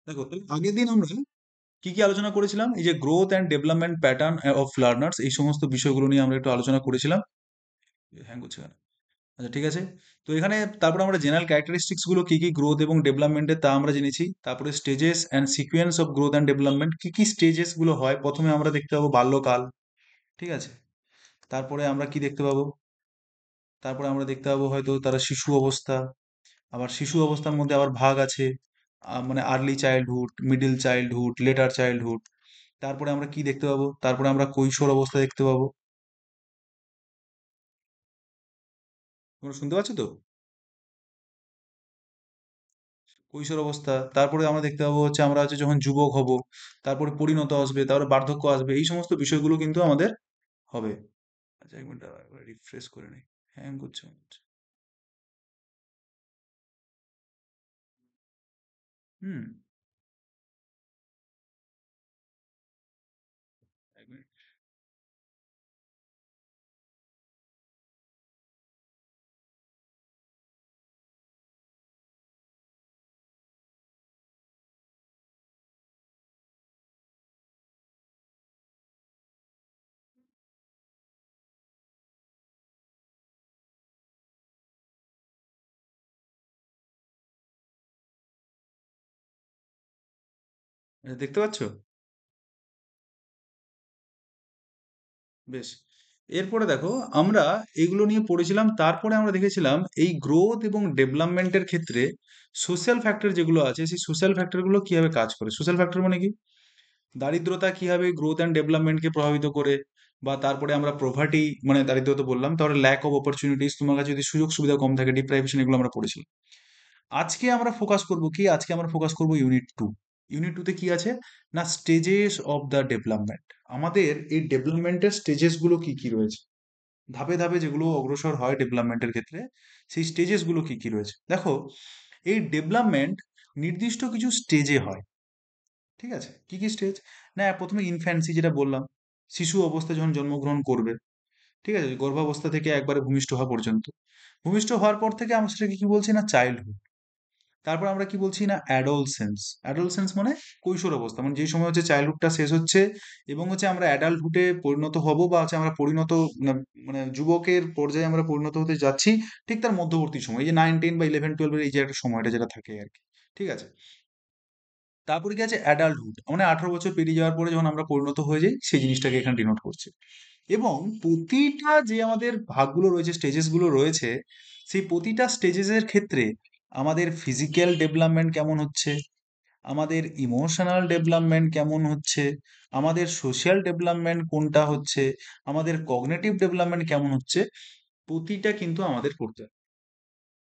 দেখো, তাহলে আগের দিন আমরা কি কি আলোচনা করেছিলাম? এই যে growth and development pattern of learners, এই সমস্ত বিষয়গুলো নিয়ে আমরা একটু আলোচনা করেছিলাম। হ্যাঁ, করছে কেন? আচ্ছা, ঠিক আছে। তো এখানে তারপর আমরা জেনারেল ক্যারেক্টারিস্টিক্স গুলো কি কি গ্রোথ এবং ডেভেলপমেন্টের তা আমরা জেনেছি। তারপরে stages and sequence of growth and development, কি কি স্টেজেস গুলো হয়। প্রথমে আমরা দেখতে পাবো বাল্যকাল, ঠিক আছে। তারপরে আমরা কি দেখতে পাবো? তারপরে আমরা দেখতে পাবো হয়তো তারা শিশু অবস্থা। আবার শিশু অবস্থার মধ্যে আবার ভাগ আছে, মানে early childhood, middle childhood, letter childhood. তারপরে আমরা কি দেখতে পাবো? তারপরে আমরা কৈশোর অবস্থা দেখতে পাবো। তোমরা শুনতে পাচ্ছ তো? কৈশোর অবস্থা, তারপরে আমরা দেখতে পাবো হচ্ছে আমরা হচ্ছে যখন যুবক হব, তারপরে পরিণত আসবে, তারপরে বার্ধক্য আসবে, এই সমস্ত বিষয়গুলো কিন্তু আমাদের হবে। আচ্ছা, এক মিনিট রিফ্রেশ করে নিই। হ্যাং করছে মনে হচ্ছে। হুম। এক মিনিট। দেখতে পাচ্ছ? বেশ। এরপরে দেখো, আমরা এগুলো নিয়ে পড়েছিলাম, তারপরে আমরা দেখেছিলাম এই গ্রোথ এবং ডেভেলপমেন্টের ক্ষেত্রে সোশ্যাল ফ্যাক্টর যেগুলো আছে, সেই সোশ্যাল ফ্যাক্টরগুলো কিভাবে কাজ করে। সোশ্যাল ফ্যাক্টর মানে কি? দারিদ্রতা কিভাবে গ্রোথ অ্যান্ড ডেভেলপমেন্টকে প্রভাবিত করে, বা তারপরে আমরা প্রভার্টি মানে দারিদ্রতা বললাম, তারপরে ল্যাক অফ অপরচুনিটিস, তোমার কাছে যদি সুযোগ সুবিধা কম থাকে, ডিপ্রাইভেশন, এগুলো আমরা পড়েছি। আজকে আমরা ফোকাস করব কি? আজকে আমরা ফোকাস করব ইউনিট টু। ইউনিট টুতে কি আছে? না, স্টেজেস অফ দ্য ডেভেলপমেন্ট। আমাদের এই ডেভেলপমেন্টের স্টেজেস গুলো কি কি রয়েছে, ধাপে ধাপে যেগুলো অগ্রসর হয় ডেভেলপমেন্টের ক্ষেত্রে, সেই স্টেজেস গুলো কি কি রয়েছে। দেখো, এই ডেভেলপমেন্ট নির্দিষ্ট কিছু স্টেজে হয়, ঠিক আছে। কি কি স্টেজ? না, প্রথমে ইনফ্যান্সি, যেটা বললাম, শিশু অবস্থা যখন জন্মগ্রহণ করবে, ঠিক আছে, গর্ভাবস্থা থেকে একবারে ভূমিষ্ঠ হওয়া পর্যন্ত। ভূমিষ্ঠ হওয়ার পর থেকে আমরা সেটাকে কি বলছি? না, চাইল্ডহুড। তারপর আমরা কি বলছি? না, অ্যাডোলসেন্স। অ্যাডোলসেন্স মানে কৈশোর অবস্থা, মানে যে সময় হচ্ছে চাইল্ডহুডটা শেষ হচ্ছে এবং হচ্ছে আমরা অ্যাডাল্টহুডে পরিণত হব, বা হচ্ছে আমরা পরিণত মানে মানে যুবকের পর্যায়ে আমরা পরিণত হতে যাচ্ছি, ঠিক তার মধ্যবর্তী সময়, এই যে 9, 10 বা 11, 12 এই যে একটা সময়টা যেটা থাকে আর কি, ঠিক আছে। তারপরে কি আছে? অ্যাডাল্টহুড, মানে 18 বছর পেরিয়ে যাওয়ার পরে যখন আমরা পরিণত হয়ে যাই, সেই জিনিসটাকে এখানে ডিনোট করছে। এবং প্রতিটা যে আমাদের ভাগগুলো রয়েছে, স্টেজেস গুলো রয়েছে, সেই প্রতিটা স্টেজেস এর ক্ষেত্রে আমাদের ফিজিক্যাল ডেভেলপমেন্ট কেমন হচ্ছে, আমাদের ইমোশনাল ডেভেলপমেন্ট কেমন হচ্ছে, আমাদের সোশ্যাল ডেভেলপমেন্ট কোনটা হচ্ছে, আমাদের কগনিটিভ ডেভেলপমেন্ট কেমন হচ্ছে, প্রতিটা কিন্তু আমাদের পড়তে হবে।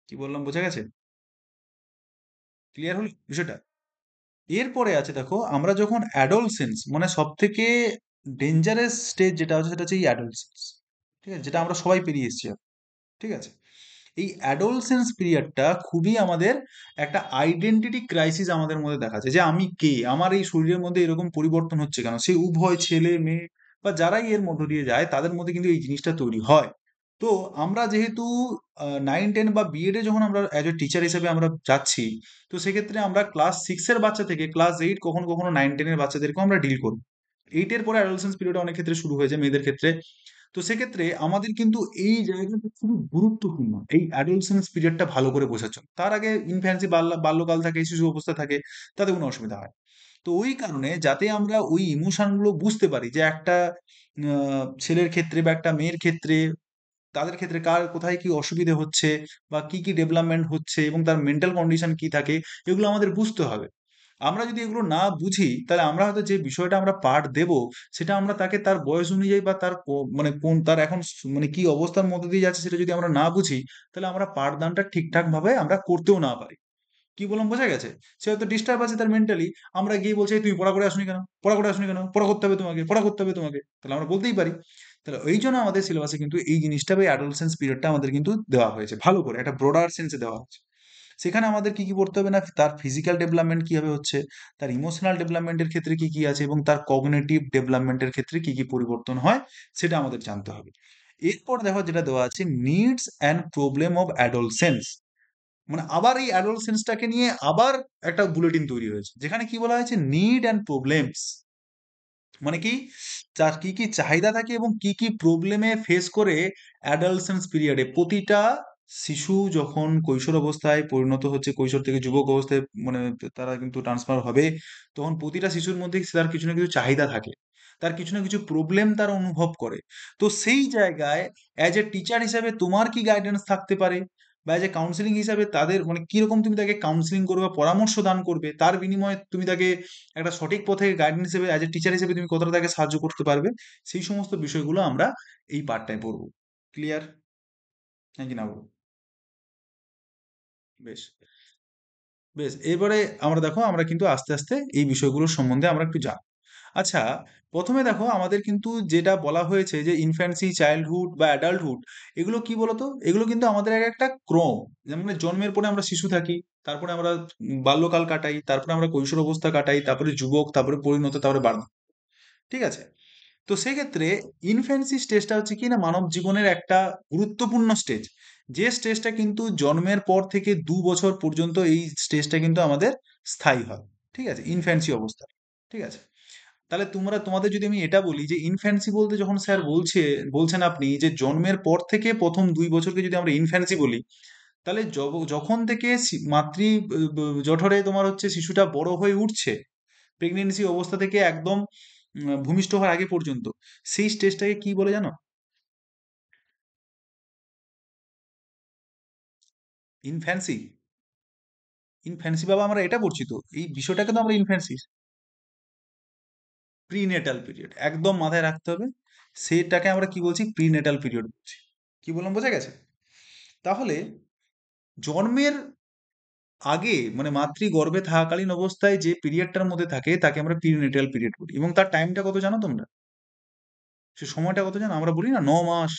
কি বললাম, বোঝা গেছে? ক্লিয়ার হলো বিষয়টা? এরপরে আছে, দেখো, আমরা যখন অ্যাডোলসেন্স, মানে সব থেকে ডেঞ্জারাস স্টেজ যেটা আছে, সেটা হচ্ছে এই অ্যাডোলসেন্স, ঠিক আছে, যেটা আমরা সবাই পেরিয়ে এসেছি এখন, ঠিক আছে। এই অ্যাডোলসেন্স পিরিয়ডটা খুবই আমাদের একটা আইডেন্টিটি ক্রাইসিস আমাদের মধ্যে দেখাচ্ছে, যে আমি কে, আমার এই শরীরের মধ্যে এরকম পরিবর্তন হচ্ছে কেন। সে উভয় ছেলে মেয়ে বা যারাই এর মধ্য দিয়ে যায়, তাদের মধ্যে কিন্তু এই জিনিসটা তৈরি হয়। তো আমরা যেহেতু 9, 10 বা বিএডে যখন আমরা অ্যাজ এ টিচার হিসেবে আমরা যাচ্ছি, তো সেক্ষেত্রে আমরা ক্লাস 6-এর বাচ্চা থেকে ক্লাস 8, কখনো কখনো 9, 10-এর বাচ্চাদেরকেও আমরা ডিল করি। 8-এর পরে অ্যাডোলসেন্স পিরিয়ড অনেক ক্ষেত্রে শুরু হয়ে যায় মেয়েদের ক্ষেত্রে। তো সেক্ষেত্রে আমাদের কিন্তু এই জায়গাটা খুবই গুরুত্বপূর্ণ, এই অ্যাডোলসেন্স পিরিয়ডটা ভালো করে বোঝার জন্য। তার আগে ইনফ্যান্সি, বাল্যকাল থাকে, শিশু অবস্থা থাকে, তাতে কোনো অসুবিধা হয়। তো ওই কারণে যাতে আমরা ওই ইমোশন গুলো বুঝতে পারি, যে একটা ছেলের ক্ষেত্রে বা একটা মেয়ের ক্ষেত্রে, তাদের ক্ষেত্রে কার কোথায় কি অসুবিধে হচ্ছে, বা কি কি ডেভেলপমেন্ট হচ্ছে, এবং তার মেন্টাল কন্ডিশন কি থাকে, এগুলো আমাদের বুঝতে হবে। আমরা যদি এগুলো না বুঝি, তাহলে আমরা হয়তো যে বিষয়টা আমরা পাঠ দেব, সেটা আমরা তাকে তার বয়স অনুযায়ী বা তার মানে কোন তার এখন মানে কি অবস্থার মধ্যে দিয়ে যাচ্ছে, সেটা যদি আমরা না বুঝি, তাহলে আমরা পাঠদানটা ঠিকঠাক ভাবে আমরা করতেও না পারি। কি বললাম, বোঝা গেছে? সে হয়তো ডিস্টার্ব আছে তার মেন্টালি, আমরা গিয়ে বলছি, "এই তুমি পড়া করে আসনি কেন? পড়া করে আসনি কেন? পড়া করতে হবে তোমাকে, পড়া করতে হবে তোমাকে।" তাহলে আমরা বলতেই পারি। তাহলে এই জন্য আমাদের সিলেবাসে কিন্তু এই জিনিসটা বা অ্যাডোলসেন্স পিরিয়ডটা আমাদের কিন্তু দেওয়া হয়েছে ভালো করে, একটা ব্রডার সেন্সে দেওয়া হয়েছে। সেখানে আমাদের কি কি পড়তে হবে? না, তার ফিজিক্যাল ডেভেলপমেন্ট কিভাবে হচ্ছে, তার ইমোশনাল ডেভেলপমেন্টের ক্ষেত্রে কি কি আছে, এবং তার কগনিটিভ ডেভেলপমেন্টের ক্ষেত্রে কি কি পরিবর্তন হয়, সেটা আমাদের জানতে হবে। এরপর দেখো, যেটা দেওয়া আছে, needs and problem of adolescence, মানে আবার এই অ্যাডোলসেন্সটাকে নিয়ে আবার একটা বুলেটিন তৈরি হয়েছে, যেখানে কি বলা হয়েছে, নিড অ্যান্ড প্রবলেমস। মানে কি, যার কি কি চাহিদা থাকে এবং কি কি প্রবলেমে ফেস করে অ্যাডালসেন্স পিরিয়ডে প্রতিটা শিশু যখন কৈশোর অবস্থায় পরিণত হচ্ছে, কৈশোর থেকে যুবক অবস্থায় মানে তারা কিন্তু ট্রান্সফার হবে, তখন প্রতিটা শিশুর মধ্যে তার কিছু না কিছু চাহিদা থাকে, তার কিছু না কিছু প্রবলেম তারা অনুভব করে। তো সেই জায়গায় অ্যাজ এ টিচার হিসেবে তোমার কি গাইডেন্স থাকতে পারে, বা অ্যাজ এ কাউন্সিলিং হিসাবে তাদের মানে কিরকম তুমি তাকে কাউন্সিলিং করবে বা পরামর্শ দান করবে, তার বিনিময়ে তুমি তাকে একটা সঠিক পথে গাইডেন্স হিসেবে অ্যাজ এ টিচার হিসেবে তুমি কতটা তাকে সাহায্য করতে পারবে, সেই সমস্ত বিষয়গুলো আমরা এই পার্টটায় পড়বো। ক্লিয়ার নাকি না বলো? বেশ, বেশ, এবারে আমরা দেখো আমরা কিন্তু আস্তে আস্তে এই বিষয়গুলোর সম্বন্ধে আমরা একটু জানবো। আচ্ছা, প্রথমে দেখো আমাদের কিন্তু যেটা বলা হয়েছে যে ইনফ্যান্সি, চাইল্ডহুড বা অ্যাডাল্টহুড, এগুলো কি বলতো, এগুলো কিন্তু আমাদের একটা ক্রম। যেমন জন্মের পরে আমরা শিশু থাকি, তারপরে আমরা বাল্যকাল কাটাই, তারপরে আমরা কৈশোর অবস্থা কাটাই, তারপরে যুবক, তারপরে পরিণত, তারপরে বার্ধক্য। ঠিক আছে? তো সেক্ষেত্রে ইনফ্যান্সি স্টেজটা হচ্ছে কি না, মানব জীবনের একটা গুরুত্বপূর্ণ স্টেজ, যে স্টেজটা কিন্তু জন্মের পর থেকে 2 বছর পর্যন্ত এই স্টেজটা কিন্তু আমাদের স্থায়ী হয়। ঠিক আছে, ইনফ্যান্সি অবস্থা। ঠিক আছে, তাহলে তোমাদের যদি আমি এটা বলি যে ইনফ্যান্সি বলতে যখন স্যার বলছেন আপনি যে জন্মের পর থেকে প্রথম 2 বছরকে যদি আমরা ইনফ্যান্সি বলি, তাহলে যখন থেকে জঠরে তোমার হচ্ছে শিশুটা বড় হয়ে উঠছে, প্রেগনেন্সি অবস্থা থেকে একদম ভূমিষ্ঠ হওয়ার আগে পর্যন্ত, সেই স্টেজটাকে কি বলে জানো? ইনফ্যান্সি। ইনফ্যান্সি বাবা, আমরা এটা পড়ছি তো, এই বিষয়টাকে তো আমরা ইনফ্যান্সি, প্রিনেটাল পিরিয়ড একদম মাথায় রাখতে হবে। সেটাকে আমরা কি বলছি, প্রিনেটাল পিরিয়ড বলছি। কি বললাম, বোঝা গেছে? তাহলে জন্মের আগে মানে মাতৃগর্ভে থাকাকালীন অবস্থায় যে পিরিয়ডটার মধ্যে থাকে তাকে আমরা প্রিনেটাল পিরিয়ড বলি, এবং তার টাইমটা কত জানো তোমরা? সে সময়টা কত জানো? আমরা বলি না 9 মাস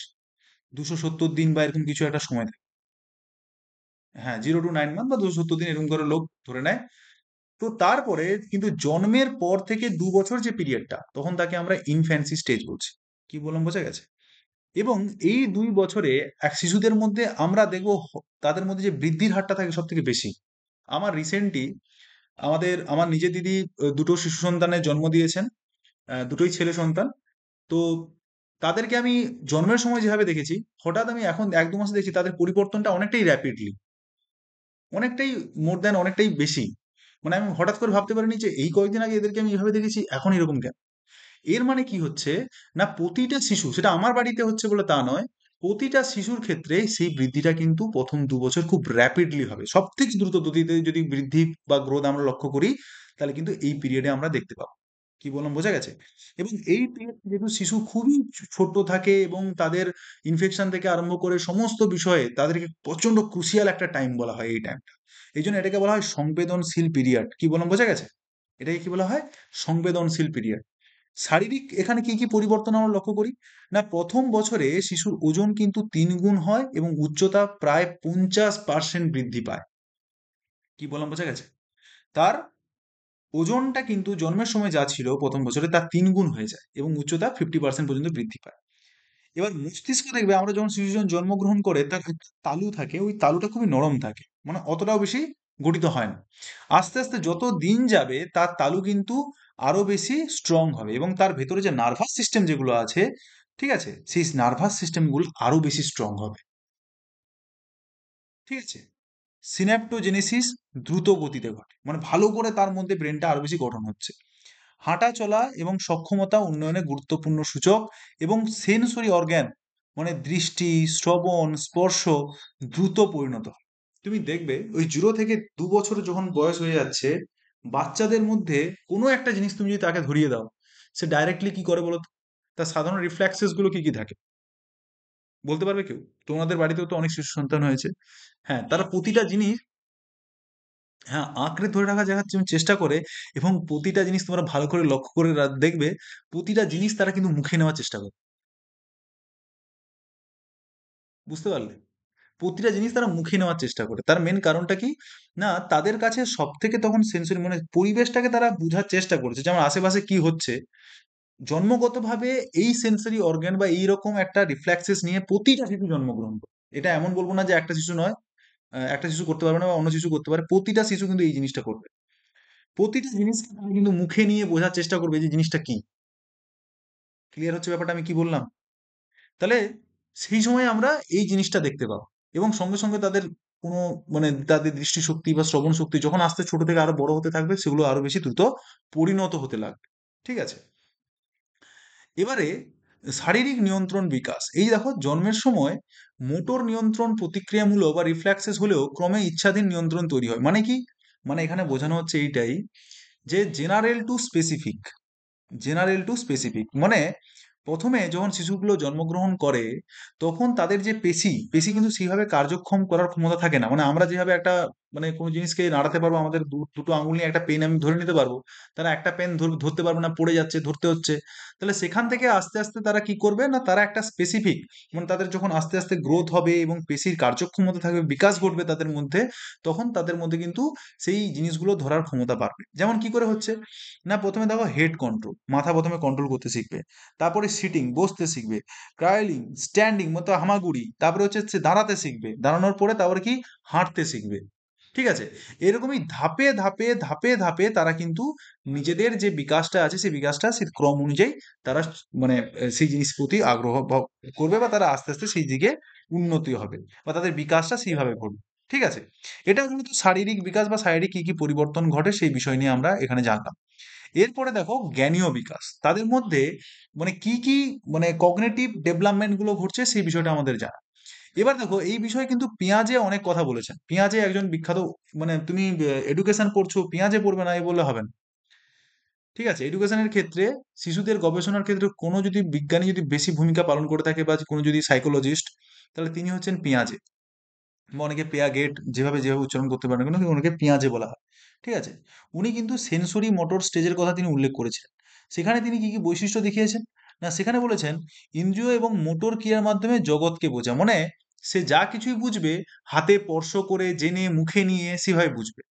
270 দিন বা এরকম কিছু একটা সময় থাকে। হ্যাঁ, 0 to 9 মান্থ বা 270 দিন এরকম করে লোক ধরে নেয়। তো তারপরে কিন্তু জন্মের পর থেকে 2 বছর যে পিরিয়ডটা, তখন তাকে আমরা ইনফ্যান্সি স্টেজ বলছি। কি বললাম, বোঝা গেছে? এবং এই 2 বছরে এক শিশুদের মধ্যে আমরা দেখবো তাদের মধ্যে যে বৃদ্ধির হারটা থাকে সব থেকে বেশি। আমার রিসেন্টলি আমার নিজের দিদি দুটো শিশু সন্তানের জন্ম দিয়েছেন, দুটোই ছেলে সন্তান। তো তাদেরকে আমি জন্মের সময় যেভাবে দেখেছি, হঠাৎ আমি এখন 1-2 মাসে দেখছি তাদের পরিবর্তনটা অনেকটাই র্যাপিডলি, অনেকটাই মোর দ্যান অনেকটাই বেশি। মানে আমি হঠাৎ করে ভাবতে পারিনি যে এই কয়েকদিন আগে এদেরকে আমি এভাবে দেখেছি, এখন এরকম কেন। এর মানে কি হচ্ছে, না প্রতিটা শিশু, সেটা আমার বাড়িতে হচ্ছে বলে তা নয়, প্রতিটা শিশুর ক্ষেত্রে সেই বৃদ্ধিটা কিন্তু প্রথম 2 বছর খুব র্যাপিডলি হবে। সব থেকে দ্রুত গতিতে যদি বৃদ্ধি বা গ্রোথ আমরা লক্ষ্য করি, তাহলে কিন্তু এই পিরিয়ডে আমরা দেখতে পাবো। কি বললাম, বোঝা গেছে? এবং এই পিরিয়ড যেহেতু শিশু খুবই ছোট থাকে এবং তাদের ইনফেকশন থেকে আরম্ভ করে সমস্ত বিষয়ে তাদেরকে প্রচন্ড ক্রুশিয়াল একটা টাইম বলা হয় এই টাইমটা। এই জন্য এটাকে বলা হয় সংবেদনশীল পিরিয়ড। কি বললাম, বোঝা গেছে? এটাকে কি বলা হয়? সংবেদনশীল পিরিয়ড। শারীরিক এখানে কি কি পরিবর্তন আমরা লক্ষ্য করি, না প্রথম বছরে শিশুর ওজন কিন্তু 3 গুণ হয় এবং উচ্চতা প্রায় 50% বৃদ্ধি পায়। কি বললাম, বোঝা গেছে? তার ওজনটা কিন্তু জন্মের সময় যা ছিল প্রথম বছরে তার 3 গুণ হয়ে যায় এবং উচ্চতা 50% পর্যন্ত বৃদ্ধি পায়। এবার মস্তিষ্ক দেখবে, আমরা যখন শিশু যখন জন্মগ্রহণ করে তার একটা তালু থাকে, ওই তালুটা খুবই নরম থাকে, মানে অতটাও বেশি গঠিত হয় না। আস্তে আস্তে যত দিন যাবে তার তালু কিন্তু আরো বেশি স্ট্রং হবে এবং তার ভেতরে যে নার্ভাস সিস্টেম যেগুলো আছে, ঠিক আছে, সেই নার্ভাস সিস্টেমগুলো আরো বেশি স্ট্রং হবে। ঠিক আছে, সিন্যাপ্টোজেনেসিস দ্রুত গতিতে ঘটে, মানে ভালো করে তার মধ্যে ব্রেনটা আরো বেশি গঠন হচ্ছে। হাঁটা চলা এবং সক্ষমতা উন্নয়নে গুরুত্বপূর্ণ সূচক। এবং সেন্সরি অর্গ্যান মানে দৃষ্টি, শ্রবণ, স্পর্শ দ্রুত পরিণত হয়। তুমি দেখবে ওই 0 থেকে 2 বছর যখন বয়স হয়ে যাচ্ছে, বাচ্চাদের মধ্যে কোনো একটা জিনিস তুমি যদি তাকে ধরিয়ে দাও, সে ডাইরেক্টলি কি করে বলো তো? তার সাধারণ রিফ্লেক্সেস গুলো কি কি থাকে, বলতে পারবে কেউ? তোমাদের বাড়িতেও তো অনেক শিশু সন্তান হয়েছে। হ্যাঁ, তারা প্রতিটা জিনিস, হ্যাঁ, আঁকড়ে ধরে রাখার জায়গার জন্য চেষ্টা করে। এবং প্রতিটা জিনিস তোমরা ভালো করে লক্ষ্য করে দেখবে, প্রতিটা জিনিস তারা কিন্তু মুখে নেওয়ার চেষ্টা করে। বুঝতে পারলে? প্রতিটা জিনিস তারা মুখে নেওয়ার চেষ্টা করে। তার মেন কারণটা কি? না তাদের কাছে সবথেকে তখন সেন্সরি মানে পরিবেশটাকে তারা বুঝার চেষ্টা করেছে যে আমার আশেপাশে কি হচ্ছে। জন্মগতভাবে এই সেন্সরি অর্গান বা এইরকম একটা রিফ্লেক্সেস নিয়ে প্রতিটা শিশু জন্মগ্রহণ করে। এটা এমন বলব না যে একটা শিশু নয়, একটা শিশু করতে পারবে না বা অন্য শিশু করতে পারে, প্রতিটা শিশু কিন্তু এই জিনিসটা করবে। প্রতিটা জিনিসকে তারা কিন্তু মুখে নিয়ে বোঝার চেষ্টা করবে যে জিনিসটা কি। ক্লিয়ার হচ্ছে ব্যাপারটা আমি কি বললাম? তাহলে সেই সময় আমরা এই জিনিসটা দেখতে পাবো, এবং সঙ্গে সঙ্গে তাদের কোনো মানে তাদের দৃষ্টিশক্তি বা শ্রবণ শক্তি যখন আস্তে ছোট থেকে আরো বড় হতে থাকবে, সেগুলো আরো বেশি দ্রুত পরিণত হতে লাগবে। ঠিক আছে? এবারে শারীরিক নিয়ন্ত্রণ বিকাশ, এই দেখো জন্মের সময় মোটর নিয়ন্ত্রণ প্রতিক্রিয়ামূলক বা রিফ্লেক্সেস হলেও ক্রমে ইচ্ছাধীন নিয়ন্ত্রণ তৈরি হয়। মানে কি? মানে এখানে বোঝানো হচ্ছে এইটাই, যে general two specific. General two specific মানে প্রথমে যখন শিশুগুলো জন্মগ্রহণ করে, তখন তাদের যে পেশি পেশি কিন্তু সেইভাবে কার্যক্ষম করার ক্ষমতা থাকে না। মানে আমরা যেভাবে একটা মানে কোনো জিনিসকে নাড়াতে পারবো, আমাদের দুটো আঙুল নিয়ে একটা পেন আমি ধরে নিতে পারবো, তারা একটা পেন ধরতে পারবে না, পড়ে যাচ্ছে, ধরতে হচ্ছে। তাহলে সেখান থেকে আস্তে আস্তে তারা কি করবে না, তারা একটা স্পেসিফিক মানে তাদের যখন আস্তে আস্তে গ্রোথ হবে এবং পেশির কার্যক্ষমতা থাকবে, বিকাশ ঘটবে তাদের মধ্যে, তখন তাদের মধ্যে কিন্তু সেই জিনিসগুলো ধরার ক্ষমতা বাড়বে। যেমন কি করে হচ্ছে না, প্রথমে দেখো হেড কন্ট্রোল, মাথা প্রথমে কন্ট্রোল করতে শিখবে। তারপরে সিটিং, বসতে শিখবে। ক্রাইলিং, স্ট্যান্ডিং মতো হামাগুড়ি। তারপরে হচ্ছে দাঁড়াতে শিখবে, দাঁড়ানোর পরে তারপরে কি, হাঁটতে শিখবে। ঠিক আছে? এরকমই ধাপে ধাপে ধাপে ধাপে তারা কিন্তু নিজেদের যে বিকাশটা আছে, সেই বিকাশটা সেই ক্রম অনুযায়ী তারা মানে সেই জিনিস প্রতি আগ্রহ করবে, বা তারা আস্তে আস্তে সেই দিকে উন্নতি হবে, বা তাদের বিকাশটা সেইভাবে ঘটবে। ঠিক আছে? এটা কিন্তু শারীরিক বিকাশ বা শারীরিক কি কি পরিবর্তন ঘটে সেই বিষয় নিয়ে আমরা এখানে জানলাম। এরপরে দেখো জ্ঞানীয় বিকাশ, তাদের মধ্যে মানে কি কি মানে কগনিটিভ ডেভেলপমেন্ট গুলো ঘটছে সেই বিষয়টা আমাদের জানা। এবার দেখো এই বিষয়ে কিন্তু পিয়াজে অনেক কথা বলেছেন। পিয়াজে একজন বিখ্যাত, মানে তুমি এডুকেশন পড়ছো, পিয়াজে পড়বে না এই বললে হবে না। ঠিক আছে? এডুকেশনের ক্ষেত্রে শিশুদের গবেষণার ক্ষেত্রে কোনো যদি বিজ্ঞানী যদি বেশি ভূমিকা পালন করে থাকে, বা কোনো যদি সাইকোলজিস্ট, তাহলে তিনি হচ্ছেন পিয়াজে, বা অনেকে পেয়া গেট, যেভাবে যেভাবে উচ্চারণ করতে পারেন না কেন, কিন্তু ওনাকে পেঁয়াজে বলা হয়। ঠিক আছে? উনি কিন্তু সেন্সরি মোটর স্টেজের কথা তিনি উল্লেখ করেছিলেন। সেখানে তিনি কি কি বৈশিষ্ট্য দেখিয়েছেন, না সেখানে বলেছেন ইন্দ্রিয় এবং মোটর ক্রিয়ার মাধ্যমে জগৎকে বোঝা। মানে সে যা কিছুই বুঝবে, হাতে স্পর্শ করে, জেনে, মুখে নিয়ে সেভাবে বুঝবে।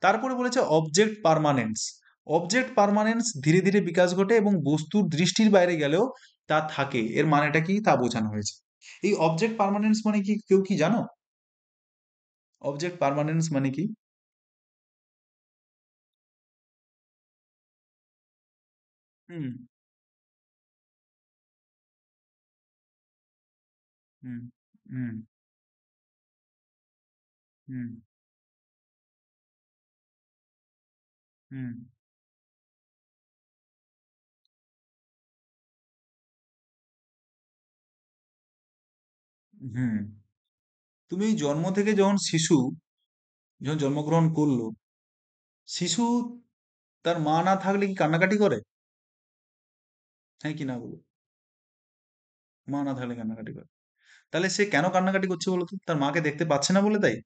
তারপরে বলেছে অবজেক্ট পার্মানেন্স। অবজেক্ট পার্মানেন্স ধীরে ধীরে বিকাশ ঘটে এবং বস্তুর দৃষ্টির বাইরে গেলেও তা থাকে। এর মানেটা কি তা বোঝানো হয়েছে। এই অবজেক্ট পার্মানেন্স মানে কি, কেউ কি জানো? অবজেক্ট পার্মানেন্স মানে কি? হুম, হুম, হুম, হুম, হুম, হুম। তুমি জন্ম থেকে যখন শিশু যখন জন্মগ্রহণ করলো, শিশু তার মা না থাকলে কি কান্নাকাটি করে? হ্যাঁ কি না বলো? মা না থাকলে কান্নাকাটি করে। তাহলে সে কেন কান্নাকাটি করছে বলো তো? তার মাকে দেখতে পাচ্ছে না বলে তাই?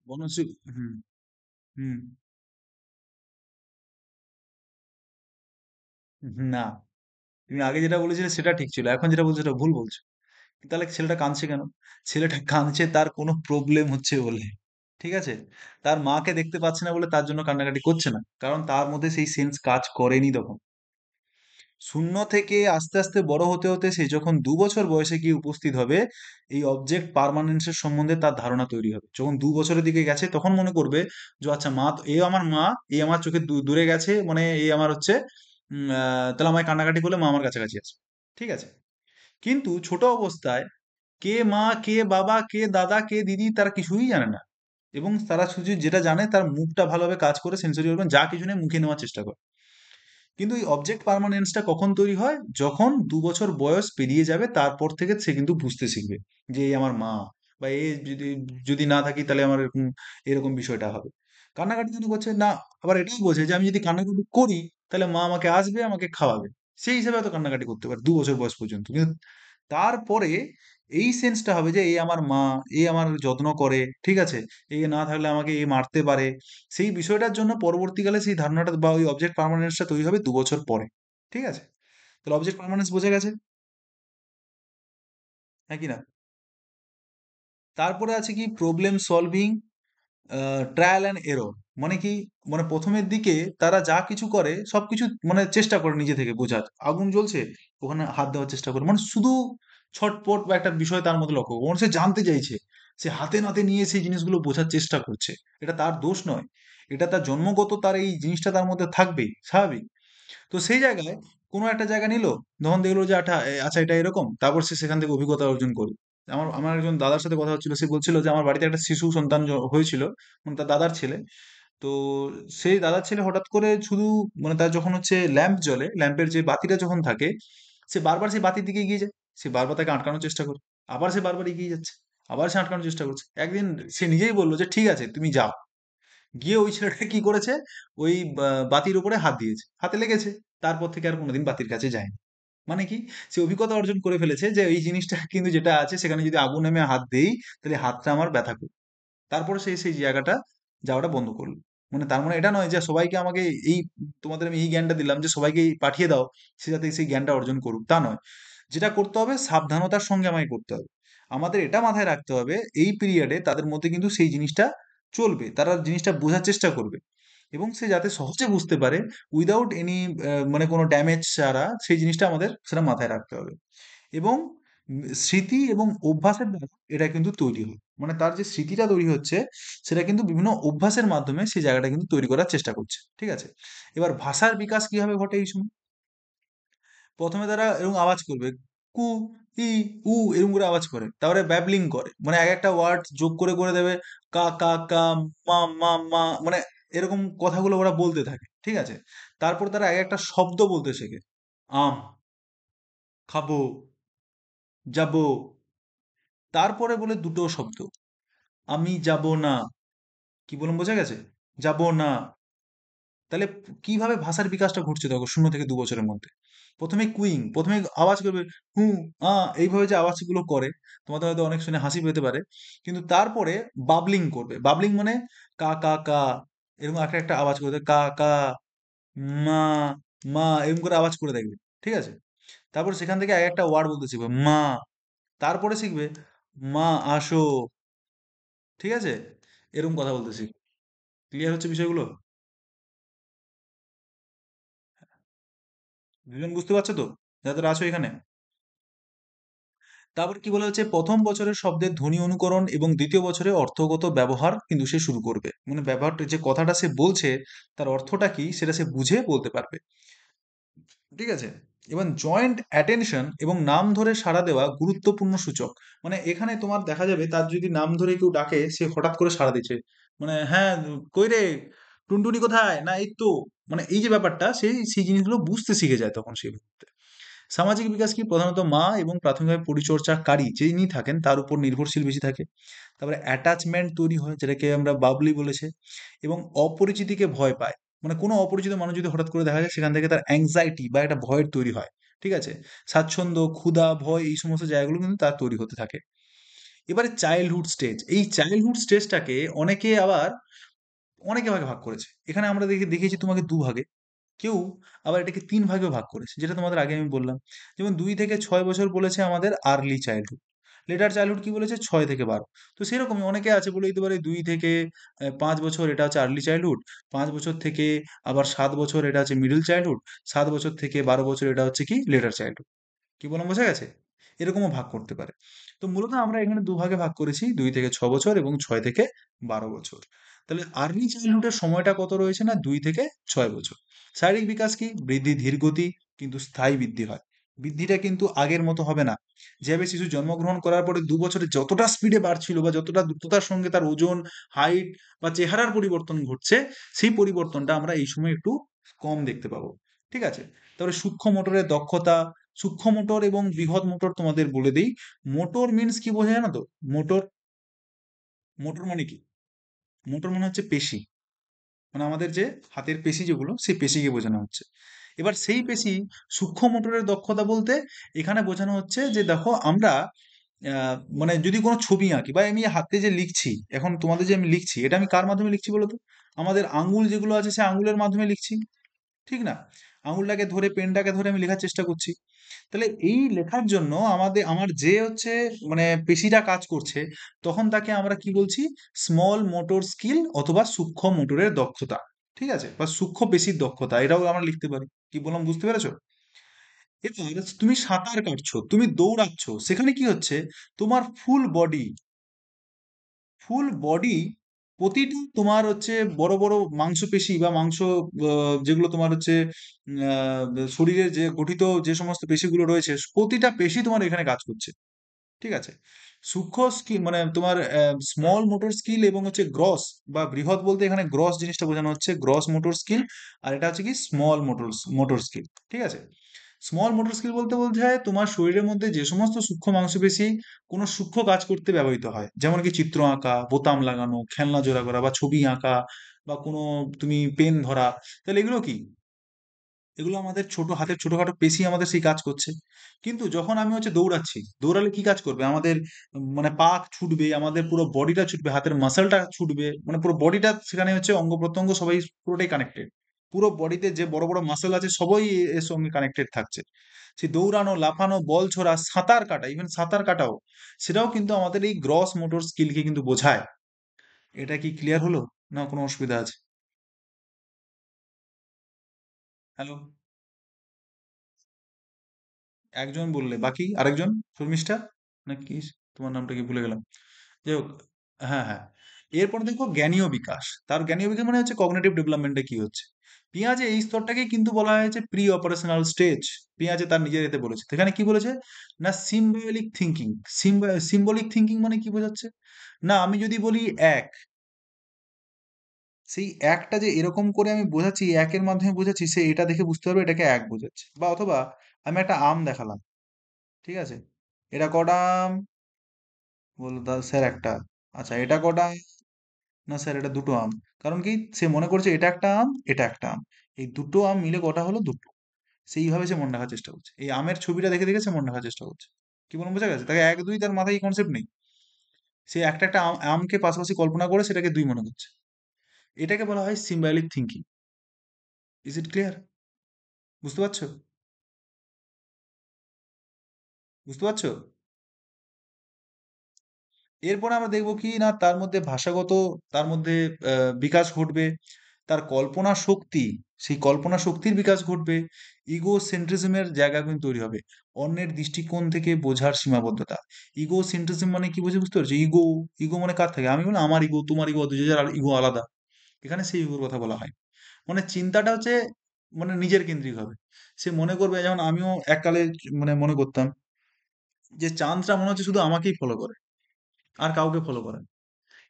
বনশ্রী, হুম, হুম, না। তুমি আগে যেটা বলেছিলে সেটা ঠিক ছিল, এখন যেটা বলছো সেটা ভুল বলছো। তাহলে ছেলেটা কাঁদছে কেন? ছেলেটা কাঁদছে তার কোনো প্রবলেম হচ্ছে বলে। ঠিক আছে? তার মাকে দেখতে পাচ্ছে না বলে তার জন্য কান্নাকাটি করছে না, কারণ তার মধ্যে সেই সেন্স কাজ করেনি তখন। শূন্য থেকে আস্তে আস্তে বড় হতে হতে সে যখন 2 বছর বয়সে গিয়ে উপস্থিত হবে, এই অবজেক্ট পার্মানেন্সের সম্বন্ধে তার ধারণা তৈরি হবে। যখন 2 বছরের দিকে গেছে তখন মনে করবে যে আচ্ছা মা এ আমার মা, এ আমার চোখে দূরে গেছে, মানে এ আমার হচ্ছে তাহলে আমায় কান্নাকাটি করলে মা আমার কাছাকাছি আছে। ঠিক আছে? কিন্তু ছোট অবস্থায় কে মা, কে বাবা, কে দাদা, কে দিদি, তারা কিছুই জানে না। এবং তারা শুধু যেটা জানে, তার মুখটা ভালোভাবে কাজ করে, সেন্সরি অর্গান যা কিছু নেই মুখে নেওয়ার চেষ্টা করে। কিন্তু এই অবজেক্ট পার্মানেন্সটা কখন তৈরি হয়, যখন 2 বছর বয়স পেরিয়ে যাবে, তারপর থেকে সে কিন্তু বুঝতে শিখবে যে এই আমার মা, বা এ যদি যদি না থাকি তাহলে আমার এরকম এরকম বিষয়টা হবে। কান্নাকাটি যদি করছে না, আবার এটাও বোঝে যে আমি যদি কান্নাকাটি করি, তাহলে মা আমাকে আসবে, আমাকে খাওয়াবে। সেই হিসাবে হয়তো কান্নাকাটি করতে পারে 2 বছর বয়স পর্যন্ত। কিন্তু তারপরে এই সেন্সটা হবে যে এই আমার মা, এই আমার যত্ন করে। ঠিক আছে? এই না থাকলে আমাকে এ মারতে পারে। সেই বিষয়টার জন্য পরবর্তীকালে সেই ধারণাটা বা ওই অবজেক্ট পার্মানেন্সটা তৈরি হবে 2 বছর পরে। ঠিক আছে? তাহলে অবজেক্ট পার্মানেন্স বোঝা গেছে? হ্যাঁ কি না? তারপরে আছে কি problem solving, trial and error. মানে কি, মানে প্রথমের দিকে তারা যা কিছু করে সবকিছু মানে চেষ্টা করে নিজে থেকে বোঝার, আগুন জ্বলছে ওখানে হাত দেওয়ার চেষ্টা করে, মানে শুধু ছটপট বা একটা বিষয় তার মধ্যে লক্ষ্য করে, মানে সে জানতে চাইছে, সে হাতে নাতে নিয়ে সেই জিনিসগুলো বোঝার চেষ্টা করছে। এটা তার দোষ নয়, এটা তার জন্মগত, তার এই জিনিসটা তার মধ্যে থাকবেই, স্বাভাবিক। তো সেই জায়গায় কোনো একটা জায়গা নিল, যখন দেখলো যে আচ্ছা এটা এরকম, তারপর সে সেখান থেকে অভিজ্ঞতা অর্জন করলো। আমার আমার একজন দাদার সাথে কথা হচ্ছিল, সে বলছিল যে আমার বাড়িতে একটা শিশু সন্তান হয়েছিল, মানে তার দাদার ছেলে। তো সেই দাদার ছেলে হঠাৎ করে শুধু, মানে তার যখন হচ্ছে ল্যাম্প জ্বলে, ল্যাম্পের যে বাতিটা যখন থাকে, সে বারবার সেই বাতির দিকে এগিয়ে যায়, সে বারবার তাকে আটকানোর চেষ্টা করে, আবার সে বারবার এগিয়ে যাচ্ছে, আবার সে আটকানোর চেষ্টা করছে। একদিন সে নিজেই বললো যে ঠিক আছে তুমি যাও। গিয়ে ওই ছেলেটা কি করেছে, ওই বাতির উপরে হাত দিয়েছে, হাতে লেগেছে, তারপর থেকে আর কোনোদিন বাতির কাছে যায়নি। মানে কি, সে অভিজ্ঞতা অর্জন করে ফেলেছে যে এই জিনিসটা কিন্তু যেটা আছে সেখানে যদি আগুন নেমে হাত দেই, তাহলে হাতটা আমার ব্যথা করবে। তারপরে সে সেই জায়গাটা যাওয়াটা বন্ধ করলো। মানে তার মানে এটা নয় যে সবাইকে আমাকে এই, তোমাদের আমি এই জ্ঞানটা দিলাম যে সবাইকে পাঠিয়ে দাও, সে যাতে সেই জ্ঞানটা অর্জন করুক, তা নয়। যেটা করতে হবে সাবধানতার সঙ্গে আমাকে করতে হবে। আমাদের এটা মাথায় রাখতে হবে, এই পিরিয়ডে তাদের মধ্যে কিন্তু সেই জিনিসটা চলবে, তারা জিনিসটা বোঝার চেষ্টা করবে, এবং সে যাতে সহজে বুঝতে পারে উইদাউট এনি, মানে কোনো ড্যামেজ ছাড়া, সেই জিনিসটা আমাদের সেটা মাথায় রাখতে হবে। এবং স্মৃতি এবং অভ্যাসের দ্বারা এটা কিন্তু তৈরি হয়, মানে তার যে স্মৃতিটা তৈরি হচ্ছে, সেটা কিন্তু বিভিন্ন অভ্যাসের মাধ্যমে সেই জায়গাটা কিন্তু তৈরি করার চেষ্টা করছে, ঠিক আছে। এবার ভাষার বিকাশ কিভাবে ঘটে এই সময়? প্রথমে তারা এরকম আওয়াজ করবে, কু, ই, উ, এরকম করে আওয়াজ করে, তারপরে ব্যাবলিং করে, মানে এক একটা ওয়ার্ড যোগ করে করে দেবে, কা কা কা, মা মা মা, মানে এরকম কথাগুলো ওরা বলতে থাকে, ঠিক আছে। তারপর তারা এক একটা শব্দ বলতে শেখে, আম, খাবো, যাবো। তারপরে বলে দুটো শব্দ, আমি যাব না। কি বললাম বোঝা গেছে? যাব না। তাহলে কিভাবে ভাষার বিকাশটা ঘটছে দেখো 0 থেকে 2 বছরের মধ্যে। প্রথমে কুইং, প্রথমে আওয়াজ করবে, হু, এইভাবে যে আওয়াজগুলো করে, তোমাদের হয়তো অনেক শুনে হাসি পেতে পারে, কিন্তু তারপরে বাবলিং করবে। বাবলিং মানে কা কা কা, এরকম একটা একটা আওয়াজ করবে, কা কা, মা মা, এরকম করে আওয়াজ করে দেখবে, ঠিক আছে। তারপর সেখান থেকে এক একটা ওয়ার্ড বলতে শিখবে, মা। তারপরে শিখবে, মা আসো, ঠিক আছে, এরকম কথা বলতে শিখবে। ক্লিয়ার হচ্ছে বিষয়গুলো? দুজন বুঝতে পারছো তো, যারা আছো এখানে? তারপর কি বলা হচ্ছে, প্রথম বছরের শব্দের ধ্বনি অনুকরণ এবং দ্বিতীয় বছরে অর্থগত ব্যবহার কিন্তু সে শুরু করবে, মানে ব্যবহারটা, যে কথাটা সে বলছে তার অর্থটা কি সেটা সে বুঝে বলতে পারবে, ঠিক আছে। এবার জয়েন্ট অ্যাটেনশন এবং নাম ধরে সাড়া দেওয়া গুরুত্বপূর্ণ সূচক। মানে এখানে তোমার দেখা যাবে তার যদি নাম ধরে কেউ ডাকে, সে হঠাৎ করে সাড়া দিচ্ছে, মানে হ্যাঁ, কই রে, টুনটুনি কোথায়, না এই তো, মানে এই যে ব্যাপারটা, সেই সেই জিনিসগুলো বুঝতে শিখে যায় তখন সেই মুহূর্তে। সামাজিক বিকাশ কি, প্রধানত মা এবং প্রাথমিকভাবে পরিচর্যাকারী যিনি থাকেন তার উপর নির্ভরশীল বেশি থাকে। তারপরে অ্যাটাচমেন্ট তৈরি হয়, যেটাকে আমরা বাবলি বলেছে, এবং অপরিচিতিকে ভয় পায়। মানে কোনো অপরিচিত মানুষ যদি হঠাৎ করে দেখা যায়, সেখান থেকে তার অ্যাংজাইটি বা একটা ভয়ের তৈরি হয়, ঠিক আছে। স্বাচ্ছন্দ্য, ক্ষুধা, ভয়, এই সমস্ত জায়গাগুলো কিন্তু তার তৈরি হতে থাকে। এবারে চাইল্ডহুড স্টেজ, এই চাইল্ডহুড স্টেজটাকে অনেকে আবার অনেকে ভাগে ভাগ করেছে। এখানে আমরা দেখিয়েছি তোমাকে দুভাগে, কেউ আবার এটাকে ৩ ভাগেও ভাগ করেছে, যেটা তোমাদের আগে আমি বললাম। যেমন ২ থেকে ৬ বছর বলেছে আমাদের আর্লি চাইল্ডহুড। লেটার চাইল্ডহুড কি বলেছে? ৬ থেকে ১২। তো সেরকমই অনেকে আছে বলে দিতে পারে ২ থেকে ৫ বছর এটা হচ্ছে আর্লি চাইল্ডহুড, ৫ বছর থেকে আবার ৭ বছর এটা হচ্ছে মিডল চাইল্ডহুড, ৭ বছর থেকে ১২ বছর এটা হচ্ছে কি লেটার চাইল্ডহুড। কি বললাম বোঝা গেছে? এরকমও ভাগ করতে পারে। তো মূলত আমরা এখানে দুভাগে ভাগ করেছি, ২ থেকে ৬ বছর এবং ৬ থেকে ১২ বছর। তাহলে আর্লি চাইল্ডহুডের সময়টা কত রয়েছে না, ২ থেকে ৬ বছর। শারীরিক বিকাশ কি, বৃদ্ধি ধীর গতি কিন্তু স্থায়ী বৃদ্ধি হয়। বৃদ্ধিটা কিন্তু আগের মতো হবে না। যেভাবে শিশু জন্মগ্রহণ করার পরে ২ বছরে যতটা স্পিডে বাড়ছিল বা যতটা দ্রুততার সঙ্গে তার ওজন, হাইট বা চেহারার পরিবর্তন ঘটছে, সেই পরিবর্তনটা আমরা এই সময় একটু কম দেখতে পাবো, ঠিক আছে। তারপরে সূক্ষ্ম মোটরের দক্ষতা, সূক্ষ্ম মোটর এবং বৃহৎ মোটর তোমাদের বলে দেই। মোটর মিন্স কি বোঝায় জানো তো? মোটর, মোটর মানে কি? মোটর মানে হচ্ছে পেশি, মানে আমাদের যে হাতের পেশি যেগুলো, সেই পেশিকে বোঝানো হচ্ছে। এবার সেই পেশি, সূক্ষ্ম মোটরের দক্ষতা বলতে এখানে বোঝানো হচ্ছে যে দেখো আমরা মানে যদি কোনো ছবি আঁকি বা আমি হাতে যে লিখছি, এখন তোমাদের যে আমি লিখছি, এটা আমি কার মাধ্যমে লিখছি বলো তো? আমাদের আঙ্গুল যেগুলো আছে সেই আঙ্গুলের মাধ্যমে লিখছি, ঠিক না? আঙুলটাকে ধরে পেনটাকে ধরে আমি লেখার চেষ্টা করছি। তাহলে এই লেখার জন্য আমার যে হচ্ছে মানে পেশিটা কাজ করছে, তখন তাকে আমরা কি বলছি? স্মল মোটর স্কিল অথবা সূক্ষ্ম মোটরের দক্ষতা। ঠিক আছে? বা সূক্ষ্ম পেশির দক্ষতা, এটাও আমরা লিখতে পারি। কি বললাম বুঝতে পেরেছো? এবার তুমি সাঁতার কাটছো, তুমি দৌড়াচ্ছো, সেখানে কি হচ্ছে? তোমার ফুল বডি প্রতিটি তোমার হচ্ছে বড় বড় মাংসপেশি বা মাংস যেগুলো তোমার হচ্ছে শরীরের যে গঠিত যে সমস্ত পেশিগুলো রয়েছে, প্রতিটা পেশি তোমার এখানে কাজ করছে। ঠিক আছে? সূক্ষ্ম স্কিল মানে তোমার স্মল মোটর স্কিল এবং হচ্ছে গ্রস বা বৃহৎ বলতে এখানে গ্রস জিনিসটা বোঝানো হচ্ছে, গ্রস মোটর স্কিল। আর এটা হচ্ছে কি স্মল মোটর স্কিল। ঠিক আছে? স্মল মোটর স্কিল বলতে বোঝায় তোমার শরীরের মধ্যে যে সমস্ত সূক্ষ্ম মাংসপেশি কোনো সূক্ষ্ম কাজ করতে ব্যবহৃত হয়, যেমন কি চিত্র আঁকা, বোতাম লাগানো, খেলনা জোড়া করা বা ছবি আঁকা বা কোনো তুমি পেন ধরা। তাহলে এগুলো কি? এগুলো আমাদের ছোট হাতের ছোটখাটো পেশি আমাদের সেই কাজ করছে। কিন্তু যখন আমি হচ্ছে দৌড়াচ্ছি, দৌড়ালে কি কাজ করবে আমাদের? মানে পা ছুটবে, আমাদের পুরো বডিটা ছুটবে, হাতের মাসলটা ছুটবে, মানে পুরো বডিটা সেখানে হচ্ছে অঙ্গ প্রত্যঙ্গ সবাই পুরোটাই কানেক্টেড। পুরো বডিতে যে বড় বড় মাসল আছে সবই এর সঙ্গে কানেক্টেড থাকছে। সেই দৌড়ানো, লাফানো, বল ছোড়া, সাঁতার কাটা, ইভেন সাঁতার কাটাও, সেটাও কিন্তু আমাদের এই গ্রস মোটর স্কিলকে কিন্তু বোঝায়। এটা কি ক্লিয়ার হলো? না কোনো অসুবিধা আছে? হ্যালো? একজন বললে, বাকি আরেকজন? শর্মিষ্ঠা না কি? তোমার নামটা কি ভুলে গেলাম। যাই হোক, হ্যাঁ হ্যাঁ। এরপর দেখো জ্ঞানীয় বিকাশ। তার জ্ঞানীয় বিকাশ মানে হচ্ছে কগনিটিভ ডেভেলপমেন্টে কি হচ্ছে। পেঁয়াজে এই স্তরটাকে কিন্তু বলা হয়েছে প্রি অপারেশনাল স্টেজ। পেঁয়াজে তার নিজের এতে বলেছে, এখানে কি বলেছে? না সিম্বলিক থিঙ্কিং। সিম্বলিক থিঙ্কিং মানে কি বোঝাচ্ছে? না আমি যদি বলি এক, সেই একটা যে এরকম করে আমি বোঝাচ্ছি, একের মাধ্যমে বোঝাচ্ছি, সে এটা দেখে বুঝতে পারবে এটাকে এক বোঝাচ্ছে। বা অথবা আমি একটা আম দেখালাম, ঠিক আছে? এটা কটা আম? বললো স্যার একটা। আচ্ছা এটা কটা আম? না স্যার এটা দুটো আম। কারণ কি? সে মনে করছে এটা একটা আম, এটা একটা আম, এই দুটো আম মিলে কটা হলো? দুটো। সেইভাবে সে মনে রাখার চেষ্টা করছে, এই আমের ছবিটা দেখে দেখে সে মনে রাখার চেষ্টা করছে। কি বলুন, বোঝা গেছে? তাকে এক দুই তার মাথায় কনসেপ্ট নেই। সে একটা একটা আমকে পাশাপাশি কল্পনা করে সেটাকে দুই মনে করছে। এটাকে বলা হয় symbolic thinking. Is it clear? বুঝতে পারছো? বুঝতে পারছো? এরপরে আমরা দেখবো কি না তার মধ্যে ভাষাগত, তার মধ্যে বিকাশ ঘটবে। তার কল্পনা শক্তি, সেই কল্পনা শক্তির বিকাশ ঘটবে। ইগো সেন্ট্রিজমের জায়গা কিন্তু তৈরি হবে। অন্যের দৃষ্টিকোণ থেকে বোঝার সীমাবদ্ধতা। ইগো সেন্ট্রিজম মানে কি বোঝে বুঝতে পারছো? ইগো, ইগো মানে কার থাকে? আমি বলি আমার ইগো, তোমার ইগো, দুজনের ইগো আলাদা। এখানে সেই ইগোর কথা বলা হয়। মানে চিন্তাটা হচ্ছে মানে নিজের কেন্দ্রিক হবে। সে মনে করবে, যেমন আমিও এককালে মানে মনে করতাম যে চাঁদটা মনে হচ্ছে শুধু আমাকেই ফলো করে, আর কাউকে ফলো করে না।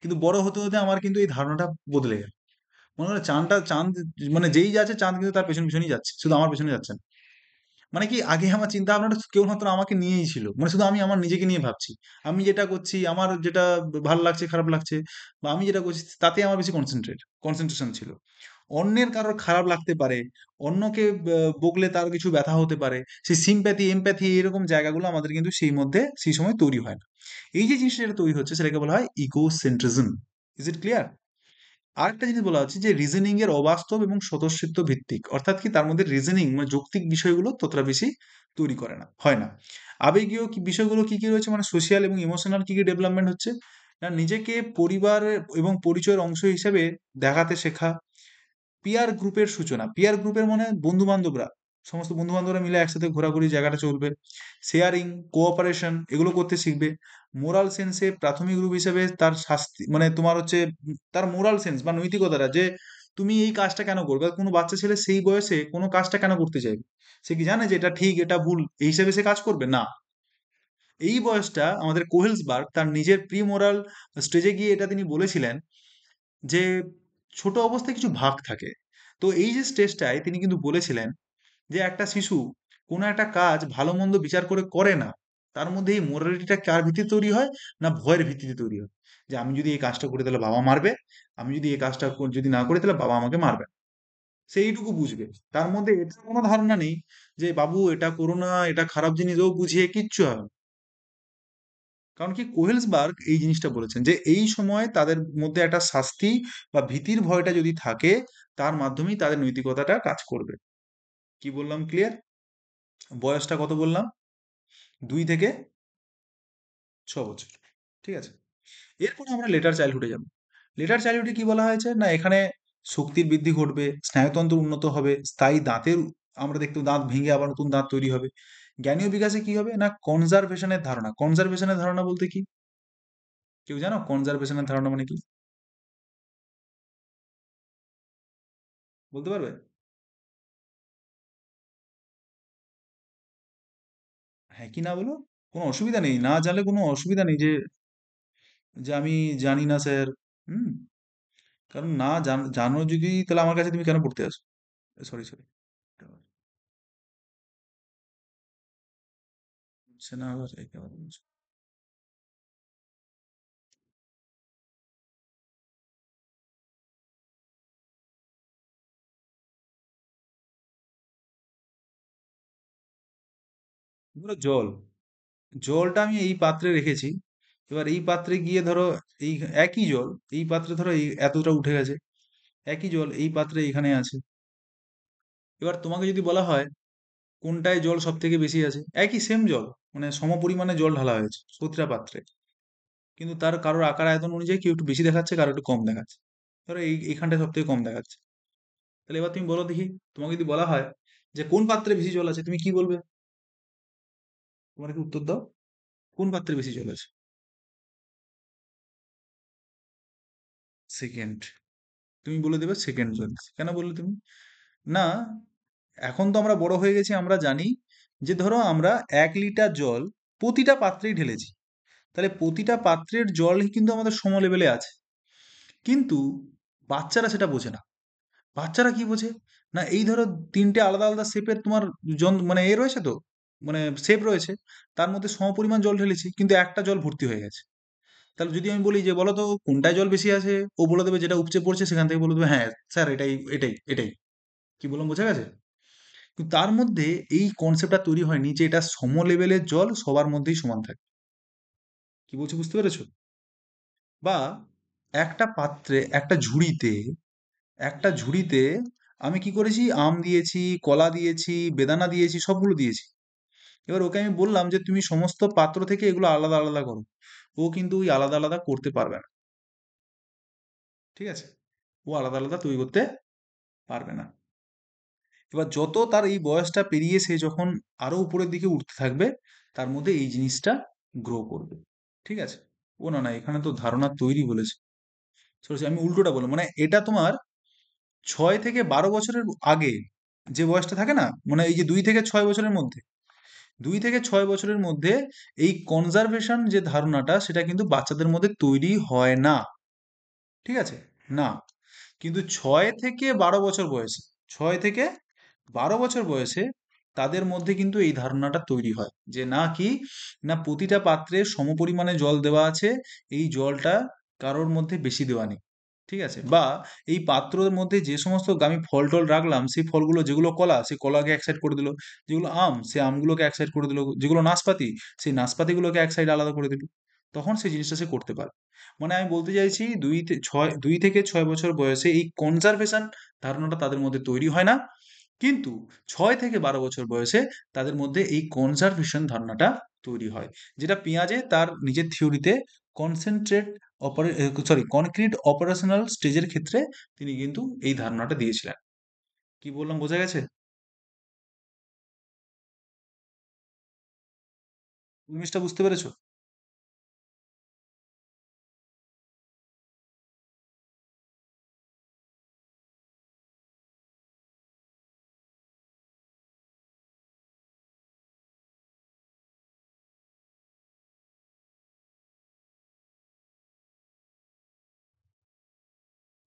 কিন্তু বড় হতে হতে আমার কিন্তু এই ধারণাটা বদলে গেল। মনে হয় চাঁদ মানে যেই যাচ্ছে চাঁদ কিন্তু তার পেছন পেছনই যাচ্ছে, শুধু আমার পেছনে যাচ্ছে না। মানে কি, আগে আমার চিন্তা ভাবনাটা কেবলমাত্র আমাকে নিয়েই ছিল, মানে শুধু আমি আমার নিজেকে নিয়ে ভাবছি। আমি যেটা করছি, আমার যেটা ভালো লাগছে খারাপ লাগছে, বা আমি যেটা করছি তাতে আমার বেশি কনসেন্ট্রেশন ছিল। অন্যের কারোর খারাপ লাগতে পারে, অন্যকে বকলে তার কিছু ব্যথা হতে পারে, সেই সিম্প্যাথি এমপ্যাথি এরকম জায়গাগুলো আমাদের কিন্তু সেই মধ্যে সেই সময় তৈরি হয় না। এই যে জিনিসটা যেটা তৈরি হচ্ছে সেটাকে বলা হয় ইগোসেন্ট্রিজম। Is it clear? আরেকটা জিনিস বলা হচ্ছে যে রিজনিং এর অবাস্তব এবং স্বতঃসিদ্ধ ভিত্তিক, অর্থাৎ কি তার মধ্যে রিজনিং মানে যৌক্তিক বিষয়গুলো ততটা বেশি তৈরি করে না, হয় না। আবেগীয় বিষয়গুলো কি কি রয়েছে, মানে সোশিয়াল এবং ইমোশনাল কি কি ডেভেলপমেন্ট হচ্ছে? না নিজেকে পরিবার এবং পরিচয়ের অংশ হিসেবে দেখাতে শেখা। পিয়ার গ্রুপের সূচনা, পিয়ার গ্রুপের মানে বন্ধু বান্ধবরা, সমস্ত বন্ধু বান্ধবরা মিলে একসাথে ঘোরাঘুরি জায়গাটা চলবে। শেয়ারিং, কোঅপারেশন এগুলো করতে শিখবে। মোরাল সেন্সে প্রাথমিক রূপ হিসেবে তার শাস্তি মানে তোমার হচ্ছে তার মোরাল সেন্স বা নৈতিকতাটা, যে তুমি এই কাজটা কেন করবে? কোনো বাচ্চা ছেলে সেই বয়সে কোনো কাজটা কেন করতে চাইবে? সে কি জানে যে এটা ঠিক এটা ভুল এই হিসেবে সে কাজ করবে না? এই বয়সটা আমাদের কোহেলসবার্গ তার নিজের প্রি মোরাল স্টেজে গিয়ে এটা তিনি বলেছিলেন যে ছোট অবস্থায় কিছু ভাগ থাকে। তো এই যে স্টেজটায় তিনি কিন্তু বলেছিলেন যে একটা শিশু কোনো একটা কাজ ভালো মন্দ বিচার করে করে না, তার মধ্যে এই মোরালিটিটা কার ভিত্তিতে তৈরি হয়? না ভয়ের ভিত্তিতে তৈরি হয়। যে আমি যদি এই কাজটা করি তাহলে বাবা মারবে, আমি যদি এই কাজটা যদি না করি তাহলে বাবা আমাকে মারবে। সেইটুকু বুঝবে। তার মধ্যে এটা কোনো ধারণা নেই যে বাবু এটা করো না, এটা খারাপ জিনিস, ও বুঝিয়ে কিচ্ছু হবে না। কারণ কি কোহেলসবার্গ এই জিনিসটা বলেছেন যে এই সময় তাদের মধ্যে একটা শাস্তি বা ভীতির ভয়টা যদি থাকে, তার মাধ্যমেই তাদের নৈতিকতাটা কাজ করবে। কি বললাম ক্লিয়ার? বয়সটা কত বললাম? 2 থেকে 6 বছর। ঠিক আছে। এরপর আমরা লেটার চাইল্ডহুডে যাব। লেটার চাইল্ডহুডে কি বলা হয়েছে না, এখানে শক্তির বৃদ্ধি ঘটবে, স্নায়ুতন্ত্র উন্নত হবে, স্থায়ী দাঁতের, আমরা দেখতে দাঁত ভেঙে আবার নতুন দাঁত তৈরি হবে। জ্ঞানীয় বিকাশে কি হবে না, কনজারভেশনের ধারণা। কনজারভেশনের ধারণা বলতে কি, কেউ জানো কনজারভেশনের ধারণা মানে কি? বলতে পারবে? হ্যাঁ কি না বলো, কোনো অসুবিধা নেই, না জানলে কোনো অসুবিধা নেই যে যে আমি জানি না স্যার। হুম। কারণ না জানো যদি, তাহলে আমার কাছে তুমি কেন পড়তে আসো? Sorry sorry. সে না আবার একেবারে বলছো। ধরো জল, জলটা আমি এই পাত্রে রেখেছি। এবার এই পাত্রে গিয়ে ধরো, এই একই জল, এই পাত্রে ধরো এই এতটা উঠে গেছে। একই জল এই পাত্রে এখানে আছে। এবার তোমাকে যদি বলা হয় কোনটায় জল সব থেকে বেশি আছে, একই সেম জল, মানে সম পরিমাণে জল ঢালা হয়েছে প্রতিটা পাত্রে, কিন্তু তার কারোর আকার আয়তন অনুযায়ী কেউ একটু বেশি দেখাচ্ছে, কারো একটু কম দেখাচ্ছে। ধরো এইখানটায় সব থেকে কম দেখাচ্ছে। তাহলে এবার তুমি বলো দেখি, তোমাকে যদি বলা হয় যে কোন পাত্রে বেশি জল আছে, তুমি কি বলবে? তোমার কি উত্তর দাও, কোন পাত্রে বেশি জল আছে? সেকেন্ড। তুমি বলে দেবে সেকেন্ড জল। কেন বললে তুমি? না, এখন তো আমরা বড় হয়ে গেছি, আমরা জানি যে ধরো আমরা 1 লিটার জল প্রতিটা পাত্রেই ঢেলেছি, তাহলে প্রতিটা পাত্রের জল কিন্তু আমাদের সম লেভেলে আছে। কিন্তু বাচ্চারা সেটা বোঝে না। বাচ্চারা কি বোঝে না, এই ধরো তিনটে আলাদা আলাদা শেপের তোমার মানে এ রয়েছে তো, মানে শেপ রয়েছে, তার মধ্যে সমপরিমাণ জল ঢেলেছি কিন্তু একটা জল ভর্তি হয়ে গেছে। তাহলে যদি আমি বলি যে বলো তো কোনটায় জল বেশি আছে, ও বলে দেবে যেটা উপচে পড়ছে সেখান থেকে বলে দেবে হ্যাঁ স্যার এটাই এটাই এটাই। কি বললাম বোঝা গেছে? কিন্তু তার মধ্যে এই কনসেপ্টটা তৈরি হয়নি যে এটা সম লেভেলের জল সবার মধ্যেই সমান থাকে। কি বলছি বুঝতে পেরেছো? বা একটা পাত্রে, একটা ঝুড়িতে আমি কি করেছি, আম দিয়েছি, কলা দিয়েছি, বেদানা দিয়েছি, সবগুলো দিয়েছি। এবার ওকে আমি বললাম যে তুমি সমস্ত পাত্র থেকে এগুলো আলাদা আলাদা করো। ও কিন্তু ওই আলাদা আলাদা করতে পারবে না। ঠিক আছে? ও আলাদা আলাদা তৈরি করতে পারবে না। এবার যত তার এই বয়সটা পেরিয়ে সে যখন আরো উপরের দিকে উঠতে থাকবে, তার মধ্যে এই জিনিসটা গ্রো করবে। ঠিক আছে? ও না না, এখানে তো ধারণা তৈরি বলেছে। সরি আমি উল্টোটা বললাম, মানে এটা তোমার 6 থেকে 12 বছরের আগে যে বয়সটা থাকে না, মানে এই যে 2 থেকে 6 বছরের মধ্যে, 2 থেকে 6 বছরের মধ্যে এই কনজারভেশন যে ধারণাটা সেটা কিন্তু বাচ্চাদের মধ্যে তৈরি হয় না। ঠিক আছে? না। কিন্তু 6 থেকে 12 বছর বয়সে, 6 থেকে 12 বছর বয়সে তাদের মধ্যে কিন্তু এই ধারণাটা তৈরি হয় যে না কি, না প্রতিটা পাত্রে সমপরিমাণে জল দেওয়া আছে, এই জলটা কারোর মধ্যে বেশি দেওয়া নেই। ঠিক আছে? বা এই পাত্রের মধ্যে যে সমস্ত আমি ফল টল রাখলাম, সেই ফলগুলো যেগুলো কলা, সেই কলাকে এক সাইড করে দিল, যেগুলো আম সেই আমগুলোকে এক সাইড করে দিল, যেগুলো নাশপাতি সেই নাশপাতিগুলোকে এক সাইড আলাদা করে দিল। তখন সেই জিনিসটা সে করতে পারে। মানে আমি বলতে চাইছি 2 থেকে 6 বছর বয়সে এই কনজারভেশন ধারণাটা তাদের মধ্যে তৈরি হয় না, কিন্তু 6 থেকে 12 বছর বয়সে তাদের মধ্যে এই কনজারভেশন ধারণাটা তৈরি হয়। যেটা পেঁয়াজে তার নিজের থিওরিতে কনসেন্ট্রেট কনক্রিট অপারেশনাল স্টেজের ক্ষেত্রে তিনি কিন্তু এই ধারণাটা দিয়েছিলেন। কি বললাম বোঝা গেছে? জিনিসটা বুঝতে পেরেছো?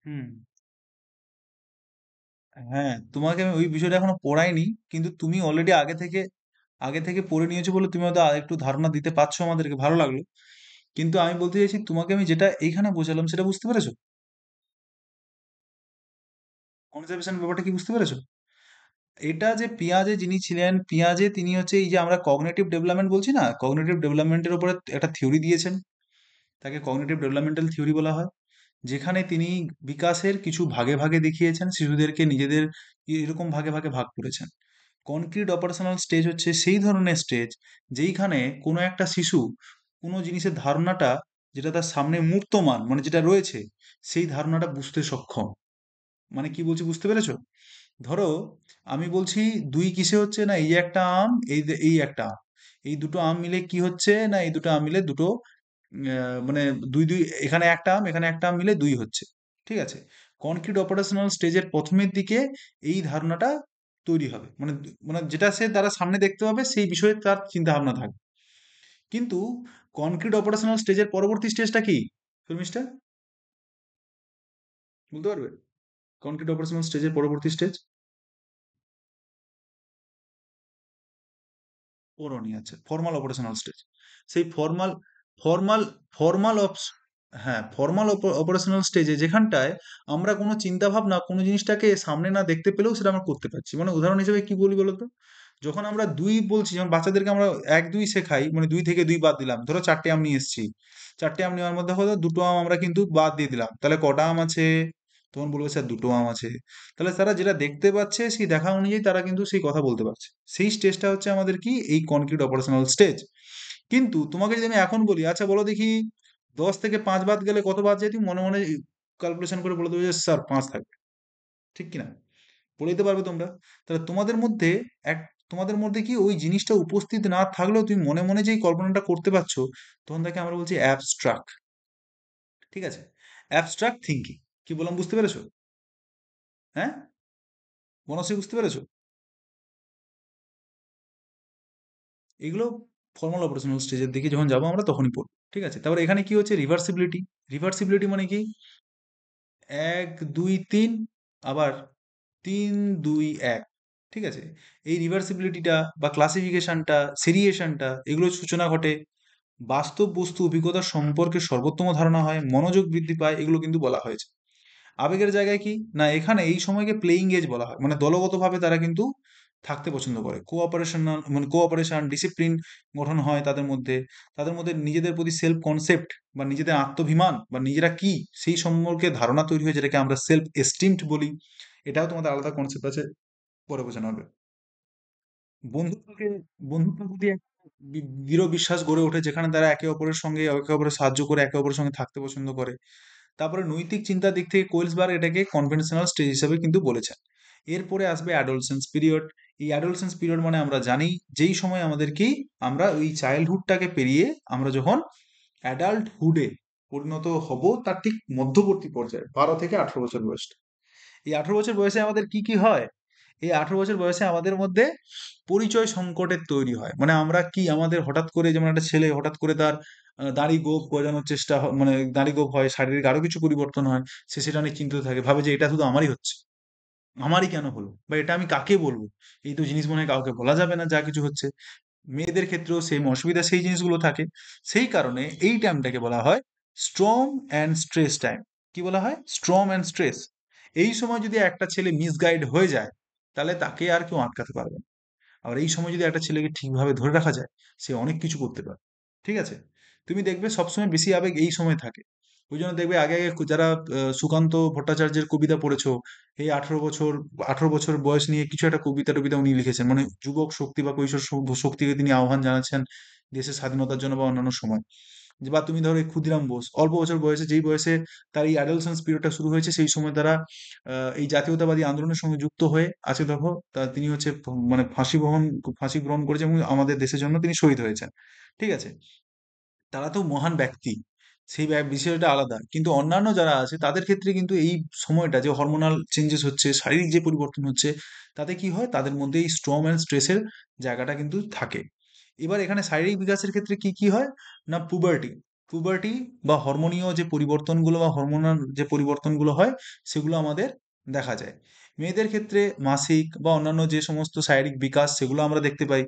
হুম। হ্যাঁ, তোমাকে আমি ওই বিষয়টা এখনো পড়াইনি, কিন্তু তুমি অলরেডি আগে থেকে পড়ে নিয়েছো বলে তুমি হয়তো আরেকটু ধারণা দিতে পারছো আমাদেরকে, ভালো লাগলো। কিন্তু আমি বলতে চাইছি তোমাকে আমি যেটা এইখানে বোঝালাম সেটা বুঝতে পেরেছো? কনজারভেশন ব্যাপারটা কি বুঝতে পেরেছো? এটা যে পিঁয়াজে যিনি ছিলেন, পিঁয়াজে তিনি হচ্ছে এই যে আমরা কগনিটিভ ডেভেলপমেন্ট বলছি না, কগনিটিভ ডেভেলপমেন্টের উপরে একটা থিওরি দিয়েছেন, তাকে কগনিটিভ ডেভেলপমেন্টাল থিওরি বলা হয়। যেখানে তিনি বিকাশের কিছু ভাগে ভাগে দেখিয়েছেন, শিশুদেরকে নিজেদের এরকম ভাগে ভাগে ভাগ করেছেন। কনক্রিট অপারেশনাল স্টেজ হচ্ছে সেই ধরনের স্টেজ যেইখানে কোনো একটা শিশু কোনো জিনিসের ধারণাটা, যেটা তার সামনে মূর্তমান মানে যেটা রয়েছে, সেই ধারণাটা বুঝতে সক্ষম। মানে কি বলছি বুঝতে পেরেছো? ধরো আমি বলছি দুই কিসে হচ্ছে, না এই যে একটা আম, এই একটা আম, এই দুটো আম মিলে কি হচ্ছে, না এই দুটো আম মিলে দুটো মানে দুই দুই, এখানে একটা আম এখানে একটা আম মিলে দুই হচ্ছে। ঠিক আছে? কনক্রিট অপারেশনাল স্টেজের প্রথমের দিকে এই ধারণাটা তৈরি হবে, মানে মানে যেটা সে তারা সামনে দেখতে পাবে সেই বিষয়ে তার চিন্তা ভাবনা থাকবে। কিন্তু কনক্রিট অপারেশনাল স্টেজের পরবর্তী স্টেজটা কি মিস্টার, বলতে পারবে? কনক্রিট অপারেশনাল স্টেজের পরবর্তী স্টেজ ওরনি আছে ফর্মাল অপারেশনাল স্টেজ। সেই ফর্মাল ফর্মাল ফর্মাল হ্যাঁ, ফর্মাল অপারেশনাল স্টেজে যেখানটায় আমরা কোনো চিন্তা ভাবনা কোনো জিনিসটাকে সামনে না দেখতে পেলেও সেটা আমরা করতে পারছি। মানে উদাহরণ হিসেবে কি বলি বলতো, যখন আমরা দুই বলছি, যখন বাচ্চাদেরকে আমরা এক দুই শেখাই, মানে দুই থেকে দুই বাদ দিলাম, ধরো চারটে আম নিয়ে এসেছি, চারটে আম নেওয়ার মধ্যে হয়তো দুটো আম আমরা কিন্তু বাদ দিয়ে দিলাম, তাহলে কটা আম আছে? তখন বলবে স্যার দুটো আম আছে। তাহলে তারা যেটা দেখতে পাচ্ছে সেই দেখা অনুযায়ী তারা কিন্তু সেই কথা বলতে পারছে। সেই স্টেজটা হচ্ছে আমাদের কি, এই কনক্রিট অপারেশনাল স্টেজ। কিন্তু তোমাকে যদি আমি এখন বলি, আচ্ছা বলো দেখি 10 থেকে 5 বাদ গেলে কত বাদ যায়, তুমি মনে মনে ক্যালকুলেশন করে বলে দেবে যে স্যার 5 থাকবে। ঠিক কিনা? বলে দিতে পারবে তোমরা? তাহলে এক তোমাদের মধ্যে কি ওই জিনিসটা উপস্থিত না থাকলেও তুমি মনে মনে যেই কল্পনাটা করতে পারছো, তখন তাকে আমরা বলছি অ্যাবস্ট্রাক্ট। ঠিক আছে? Abstract thinking. কি বললাম বুঝতে পেরেছো? হ্যাঁ, বনশ্রী বুঝতে পেরেছো? এগুলো ফর্মাল অপারেশনাল স্টেজের দিকে যখন যাবো আমরা তখনই পড়বো। ঠিক আছে? তারপরে এখানে কি হচ্ছে, রিভার্সিবিলিটি। রিভার্সিবিলিটি মানে কি? 1 2 3, আবার 3 2 1। ঠিক আছে? এই রিভার্সিবিলিটিটা বা ক্লাসিফিকেশনটা, সেরিয়েশনটা, এগুলোর সূচনা ঘটে, বাস্তব বস্তু অভিজ্ঞতার সম্পর্কে সর্বোত্তম ধারণা হয়, মনোযোগ বৃদ্ধি পায়, এগুলো কিন্তু বলা হয়েছে। আবেগের জায়গায় কি না, এখানে এই সময়কে প্লেইং এজ বলা হয়, মানে দলগতভাবে তারা কিন্তু থাকতে পছন্দ করে, কোঅপারেশনাল মানে কোঅপারেশন ডিসিপ্লিন গঠন হয় তাদের মধ্যে। তাদের মধ্যে নিজেদের প্রতি সেলফ কনসেপ্ট বা নিজেদের আত্মভিমান বা নিজেরা কি সেই সম্পর্কে ধারণা তৈরি হয়, যেটাকে আমরা সেলফ এস্টিমড বলি। এটাও তোমাদের আলাদা কনসেপ্ট আছে, পরে বোঝানো হবে। বন্ধুত্বকে বন্ধুত্বের প্রতি এক দৃঢ় বিশ্বাস গড়ে ওঠে, যেখানে তারা একে অপরের সাহায্য করে, একে অপরের সঙ্গে থাকতে পছন্দ করে। তারপরে নৈতিক চিন্তার দিক থেকে কোয়েলসবার্গ এটাকে কনভেনশনাল স্টেজ হিসেবে কিন্তু বলেছেন। এরপরে আসবে অ্যাডোলসেন্স পিরিয়ড। এই অ্যাডোলসেন্স পিরিয়ড মানে আমরা জানি যেই সময় আমাদের কি, আমরা ওই চাইল্ডহুডটাকে পেরিয়ে আমরা যখন অ্যাডাল্টহুডে পরিণত হব, তার ঠিক মধ্যবর্তী পর্যায়ে 12 থেকে 18 বছর বয়সটা। এই 18 বছর বয়সে আমাদের কি কি হয়? এই 18 বছর বয়সে আমাদের মধ্যে পরিচয় সংকটের তৈরি হয়। মানে আমরা কি, আমাদের হঠাৎ করে, যেমন একটা ছেলে হঠাৎ করে তার দাড়ি গোঁফ গজানোর মানে দাড়ি গোঁফ হয়, শারীরিক আরো কিছু পরিবর্তন হয়, সে সেটা নিয়ে চিন্তিত থাকে, ভাবে যে এটা শুধু আমারই হচ্ছে, আমারই কেন হলো, বা এটা আমি কাকে বলবো, এই তো জিনিস মনে হয় কাউকে বলা যাবে না যা কিছু হচ্ছে। মেয়েদের ক্ষেত্রেও সেম অসুবিধা, সেই জিনিসগুলো থাকে। সেই কারণে এই টাইমটাকে বলা হয় স্ট্রম অ্যান্ড স্ট্রেস টাইম। কি বলা হয়? Storm and stress. এই সময় যদি একটা ছেলে মিসগাইড হয়ে যায়, তাহলে তাকে আর কেউ আটকাতে পারবে না। আবার এই সময় যদি একটা ছেলেকে ঠিকভাবে ধরে রাখা যায়, সে অনেক কিছু করতে পারে। ঠিক আছে? তুমি দেখবে সবসময় বেশি আবেগ এই সময় থাকে। ওই জন্য দেখবে আগে আগে যারা সুকান্ত ভট্টাচার্যের কবিতা পড়েছো, এই 18 বছর, 18 বছর বয়স নিয়ে কিছু একটা কবিতা টবিতা উনি লিখেছেন, মানে যুবক শক্তি বা কৈশোর শক্তিকে তিনি আহ্বান জানাচ্ছেন দেশের স্বাধীনতার জন্য বা অন্যান্য সময়। বা তুমি ধরো এই ক্ষুদিরাম বোস, অল্প বছর বয়সে, যেই বয়সে তার এই অ্যাডolescence পিরিয়ডটা শুরু হয়েছে, সেই সময় তারা এই জাতীয়তাবাদী আন্দোলনের সঙ্গে যুক্ত হয়ে আছে। দেখো তিনি হচ্ছে মানে ফাঁসি গ্রহণ করেছেন এবং আমাদের দেশের জন্য তিনি শহীদ হয়েছেন। ঠিক আছে? তারা তো মহান ব্যক্তি, সেই বিষয়টা আলাদা। কিন্তু অন্যান্য যারা আছে তাদের ক্ষেত্রে কিন্তু এই সময়টা যে হরমোনাল চেঞ্জেস হচ্ছে, শারীরিক যে পরিবর্তন হচ্ছে, তাতে কি হয়, তাদের মধ্যে এই স্ট্রম অ্যান্ড স্ট্রেসের জায়গাটা কিন্তু থাকে। এবার এখানে শারীরিক বিকাশের ক্ষেত্রে কি কি হয়, না পুবার্টি। পুবার্টি বা হরমোনীয় যে পরিবর্তনগুলো বা হরমোনাল যে পরিবর্তনগুলো হয়, সেগুলো আমাদের দেখা যায়। মেয়েদের ক্ষেত্রে মাসিক বা অন্যান্য যে সমস্ত শারীরিক বিকাশ, সেগুলো আমরা দেখতে পাই।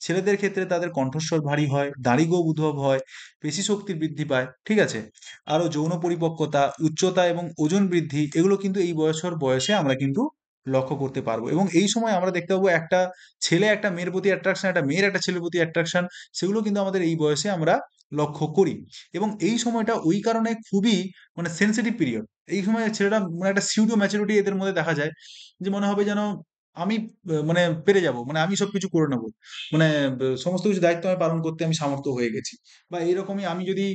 ছেলেদের ক্ষেত্রে তাদের কণ্ঠস্বর ভারী হয়, দাড়িগোঁফ উদ্ভব হয়, পেশি শক্তি বৃদ্ধি পায়। ঠিক আছে? আরো যৌন পরিপক্কতা, উচ্চতা এবং ওজন বৃদ্ধি, এগুলো কিন্তু এই বয়সে আমরা কিন্তু লক্ষ্য করতে পারবো। এবং এই সময় আমরা দেখতে পাবো একটা ছেলে একটা মেয়ের প্রতি অ্যাট্রাকশন, একটা মেয়ের একটা ছেলের প্রতি অ্যাট্রাকশন, সেগুলো কিন্তু আমাদের এই বয়সে আমরা লক্ষ্য করি। এবং এই সময়টা ওই কারণে খুবই মানে সেন্সিটিভ পিরিয়ড। এই সময় ছেলেরা মানে একটা সিউডো ম্যাচুরিটি এদের মধ্যে দেখা যায়, যে মনে হবে যেন আমি মানে পেরে যাব, মানে আমি সবকিছু করে নেবো, মানে সমস্ত কিছু দায়িত্ব আমি পালন করতে আমি সামর্থ্য হয়ে গেছি। বা এরকমই আমি যদি